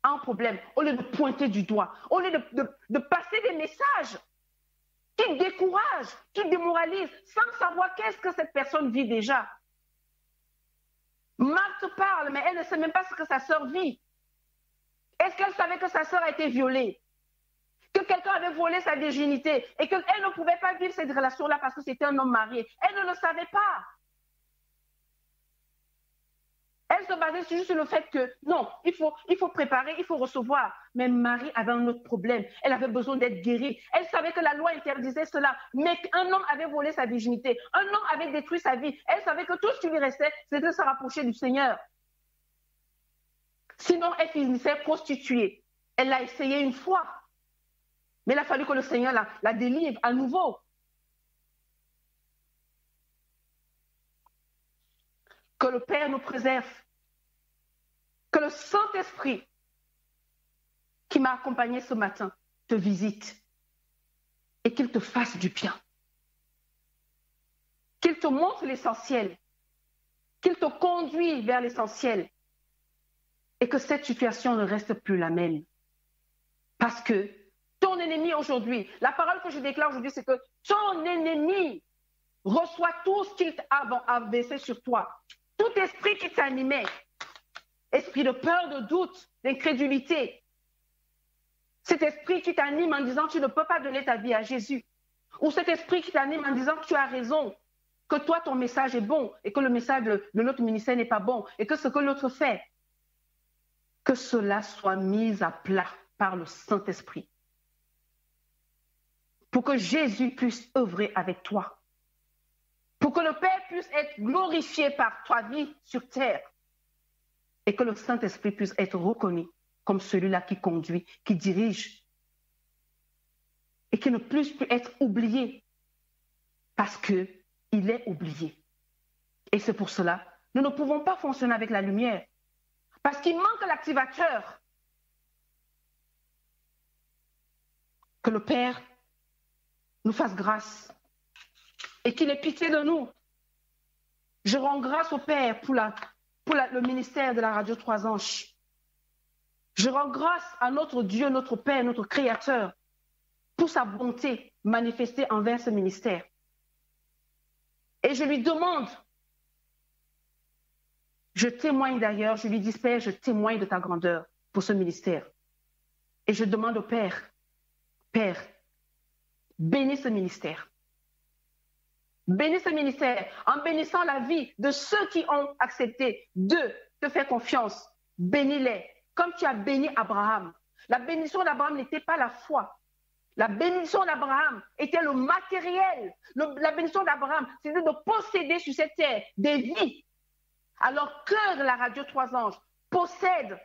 Speaker 1: en problème. Au lieu de pointer du doigt, au lieu de passer des messages qui découragent, qui démoralisent, sans savoir qu'est-ce que cette personne vit déjà. Marthe parle, mais elle ne sait même pas ce que sa sœur vit. Est-ce qu'elle savait que sa sœur a été violée? Que quelqu'un avait volé sa virginité et qu'elle ne pouvait pas vivre cette relation-là parce que c'était un homme marié. Elle ne le savait pas. Elle se basait juste sur le fait que non, il faut préparer, il faut recevoir. Mais Marie avait un autre problème. Elle avait besoin d'être guérie. Elle savait que la loi interdisait cela, mais qu'un homme avait volé sa virginité. Un homme avait détruit sa vie. Elle savait que tout ce qui lui restait, c'était de se rapprocher du Seigneur. Sinon, elle finissait prostituée. Elle l'a essayé une fois. Mais il a fallu que le Seigneur la délivre à nouveau. Que le Père nous préserve. Que le Saint-Esprit qui m'a accompagné ce matin te visite et qu'il te fasse du bien. Qu'il te montre l'essentiel, qu'il te conduise vers l'essentiel et que cette situation ne reste plus la même. Parce que ton ennemi aujourd'hui, la parole que je déclare aujourd'hui, c'est que ton ennemi reçoit tout ce qu'il a versé sur toi. Tout esprit qui t'animait, esprit de peur, de doute, d'incrédulité, cet esprit qui t'anime en disant que tu ne peux pas donner ta vie à Jésus, ou cet esprit qui t'anime en disant que tu as raison, que toi, ton message est bon et que le message de notre ministère n'est pas bon et que ce que l'autre fait, que cela soit mis à plat par le Saint-Esprit pour que Jésus puisse œuvrer avec toi, pour que le Père puisse être glorifié par ta vie sur terre et que le Saint-Esprit puisse être reconnu comme celui-là qui conduit, qui dirige et qui ne puisse plus être oublié parce qu'il est oublié. Et c'est pour cela, nous ne pouvons pas fonctionner avec la lumière parce qu'il manque l'activateur. Que le Père nous fasse grâce et qu'il ait pitié de nous. Je rends grâce au Père pour le ministère de la Radio 3 Anges. Je rends grâce à notre Dieu, notre Père, notre Créateur, pour sa bonté manifestée envers ce ministère. Et je lui demande, je témoigne d'ailleurs, je lui dis, Père, je témoigne de ta grandeur pour ce ministère. Et je demande au Père, Père, bénis ce ministère. Bénis ce ministère en bénissant la vie de ceux qui ont accepté de te faire confiance. Bénis-les comme tu as béni Abraham. La bénédiction d'Abraham n'était pas la foi. La bénédiction d'Abraham était le matériel. La bénédiction d'Abraham, c'était de posséder sur cette terre des vies. Alors que la Radio 3 Anges possède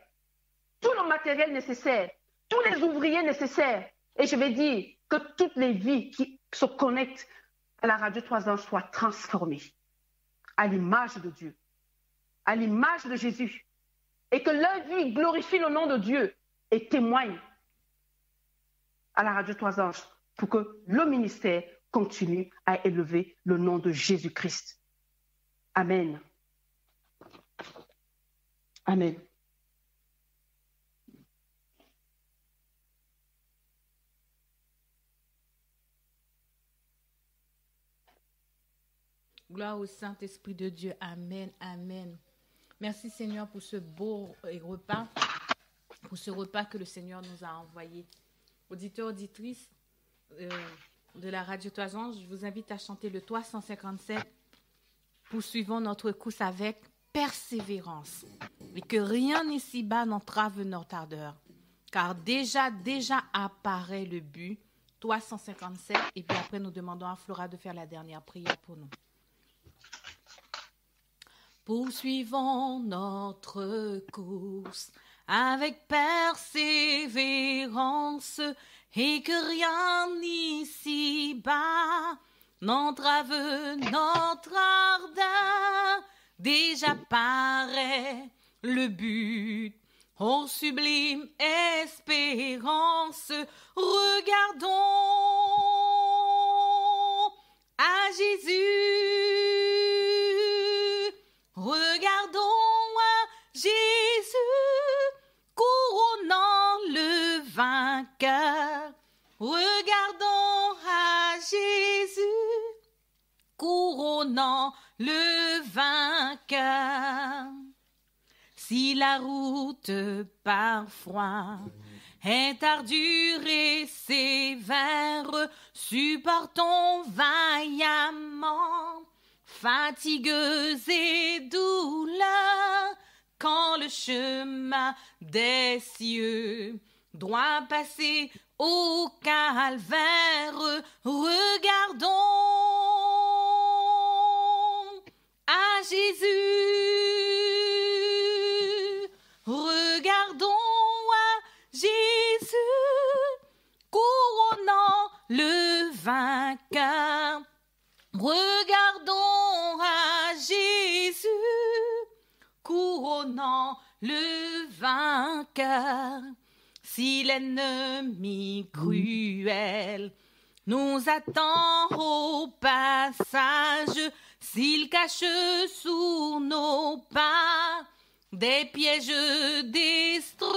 Speaker 1: tout le matériel nécessaire, tous les ouvriers nécessaires. Et je vais dire que toutes les vies qui se connectent à la Radio 3 Anges soient transformées à l'image de Dieu, à l'image de Jésus. Et que leur vie glorifie le nom de Dieu et témoigne à la Radio 3 Anges pour que le ministère continue à élever le nom de Jésus-Christ. Amen. Amen.
Speaker 2: Gloire au Saint-Esprit de Dieu. Amen. Amen. Merci Seigneur pour ce beau repas, pour ce repas que le Seigneur nous a envoyé. Auditeurs, auditrices de la Radio 3 Anges, je vous invite à chanter le 357. Poursuivons notre course avec persévérance et que rien ici-bas n'entrave notre ardeur, car déjà apparaît le but. 357 et puis après nous demandons à Flora de faire la dernière prière pour nous. Poursuivons notre course avec persévérance et que rien ici-bas n'entrave notre ardeur. Déjà paraît le but, ô sublime espérance. Regardons à Jésus. Regardons à Jésus, couronnant le vainqueur. Regardons à Jésus, couronnant le vainqueur. Si la route parfois est ardue et sévère, supportons vaillamment fatigues et douleurs, quand le chemin des cieux doit passer au calvaire. Regardons à Jésus. Regardons à Jésus, couronnant le vainqueur. Regardons à Jésus, couronnant le vainqueur. si l'ennemi cruel nous attend au passage, s'il cache sous nos pas des pièges destructeurs,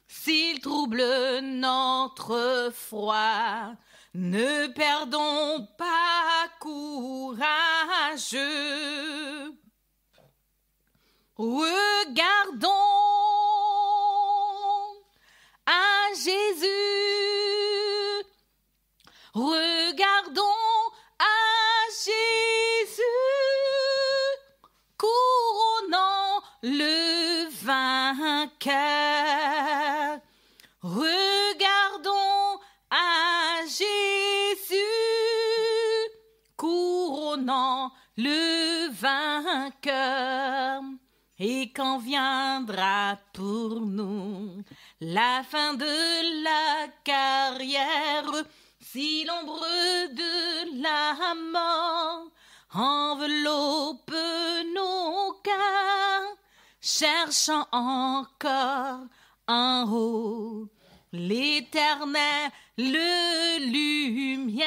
Speaker 2: s'il trouble notre foi, ne perdons pas courage. Regardons à Jésus, regardons à Jésus, couronnant le vainqueur. Regardons à Jésus, couronnant le vainqueur. Et quand viendra pour nous la fin de la carrière, si l'ombre de la mort enveloppe nos cœurs, cherchant encore en haut l'éternelle lumière,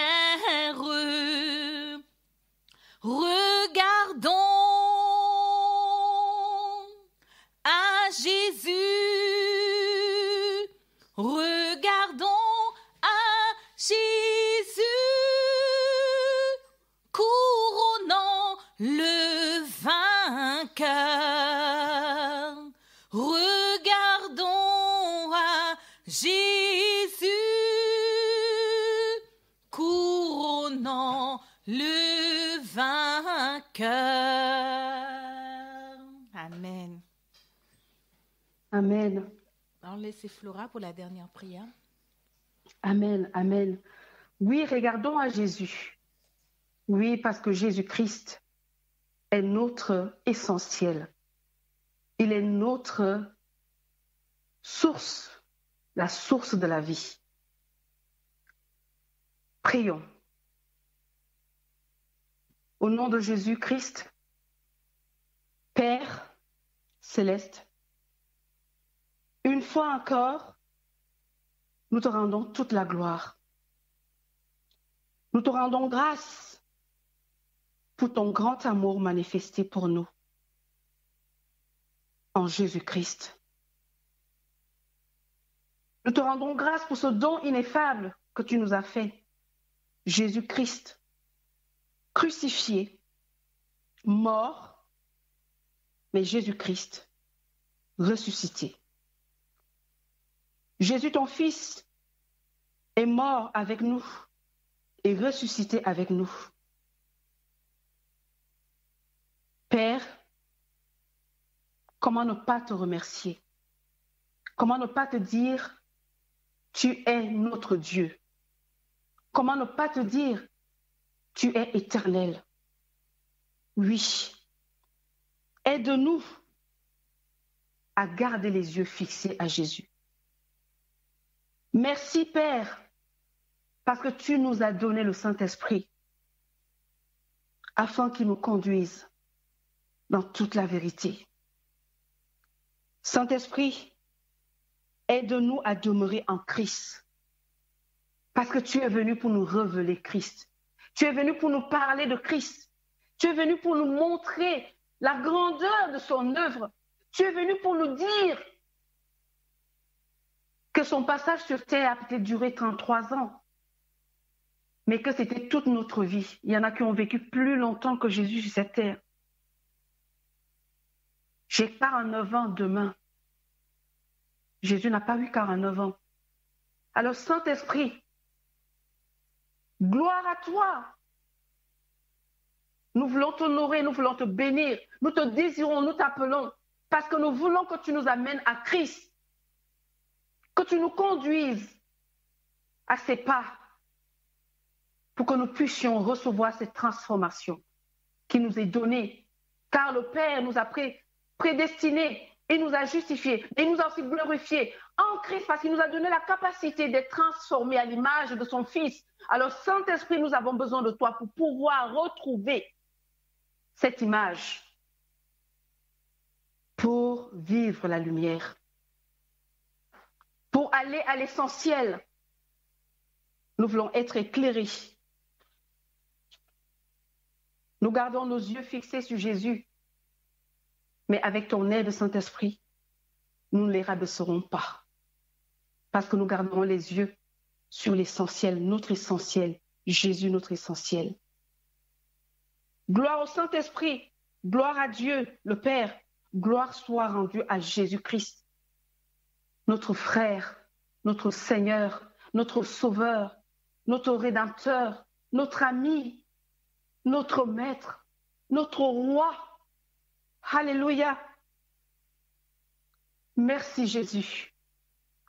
Speaker 2: regardons à Jésus, regardons à Jésus, couronnant le vainqueur. Regardons à Jésus, couronnant le vainqueur. Amen.
Speaker 1: Amen.
Speaker 2: On laisse Flora pour la dernière prière.
Speaker 1: Amen, amen. Oui, regardons à Jésus. Oui, parce que Jésus-Christ est notre essentiel. Il est notre source, la source de la vie. Prions. Au nom de Jésus-Christ, Père céleste, une fois encore, nous te rendons toute la gloire. Nous te rendons grâce pour ton grand amour manifesté pour nous en Jésus-Christ. Nous te rendons grâce pour ce don ineffable que tu nous as fait. Jésus-Christ, crucifié, mort, mais Jésus-Christ, ressuscité. Jésus, ton Fils, est mort avec nous et ressuscité avec nous. Père, comment ne pas te remercier? Comment ne pas te dire, tu es notre Dieu? Comment ne pas te dire, tu es éternel? Oui, aide-nous à garder les yeux fixés à Jésus. Merci, Père, parce que tu nous as donné le Saint-Esprit afin qu'il nous conduise dans toute la vérité. Saint-Esprit, aide-nous à demeurer en Christ, parce que tu es venu pour nous révéler Christ. Tu es venu pour nous parler de Christ. Tu es venu pour nous montrer la grandeur de son œuvre. Tu es venu pour nous dire que son passage sur terre a peut-être duré 33 ans, mais que c'était toute notre vie. Il y en a qui ont vécu plus longtemps que Jésus sur cette terre. J'ai 49 ans demain. Jésus n'a pas eu 49 ans. Alors, Saint-Esprit, gloire à toi. Nous voulons t'honorer, nous voulons te bénir. Nous te désirons, nous t'appelons, parce que nous voulons que tu nous amènes à Christ. Que tu nous conduises à ses pas pour que nous puissions recevoir cette transformation qui nous est donnée. Car le Père nous a prédestinés, il nous a justifiés, et il nous a aussi glorifiés en Christ parce qu'il nous a donné la capacité d'être transformés à l'image de son Fils. Alors, Saint-Esprit, nous avons besoin de toi pour pouvoir retrouver cette image, pour vivre la lumière. pour aller à l'essentiel. Nous voulons être éclairés. Nous gardons nos yeux fixés sur Jésus. Mais avec ton aide, Saint-Esprit, nous ne les rabaisserons pas. Parce que nous garderons les yeux sur l'essentiel, notre essentiel, Jésus, notre essentiel. Gloire au Saint-Esprit, gloire à Dieu, le Père, gloire soit rendue à Jésus-Christ, notre frère, notre Seigneur, notre Sauveur, notre Rédempteur, notre ami, notre Maître, notre Roi. Alléluia. Merci Jésus,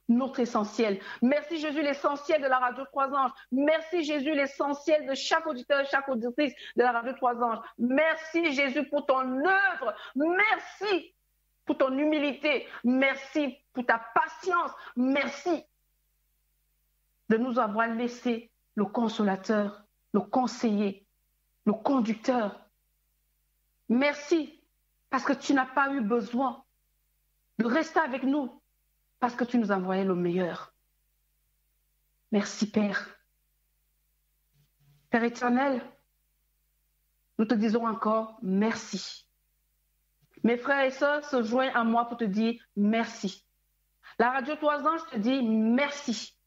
Speaker 1: notre essentiel. Merci Jésus, l'essentiel de la radio Trois Anges. Merci Jésus, l'essentiel de chaque auditeur, chaque auditrice de la radio Trois Anges. Merci Jésus pour ton œuvre. Merci pour ton humilité. Merci pour ta patience. Merci de nous avoir laissé le consolateur, le conseiller, le conducteur. Merci parce que tu n'as pas eu besoin de rester avec nous parce que tu nous envoyais le meilleur. Merci Père. Père éternel, nous te disons encore merci. Mes frères et sœurs se joignent à moi pour te dire merci. La radio Trois Anges te dit merci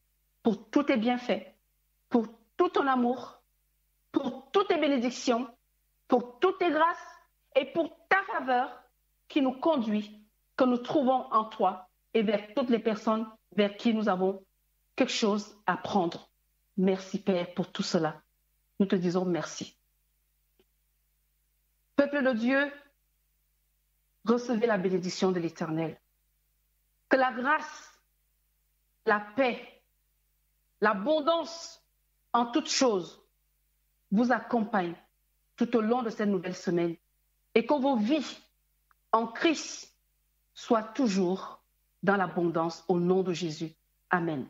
Speaker 1: pour tous tes bienfaits, pour tout ton amour, pour toutes tes bénédictions, pour toutes tes grâces et pour ta faveur qui nous conduit, que nous trouvons en toi et vers toutes les personnes vers qui nous avons quelque chose à prendre. Merci Père pour tout cela. Nous te disons merci. Peuple de Dieu, recevez la bénédiction de l'Éternel. Que la grâce, la paix, l'abondance en toutes choses vous accompagne tout au long de cette nouvelle semaine et que vos vies en Christ soient toujours dans l'abondance au nom de Jésus. Amen.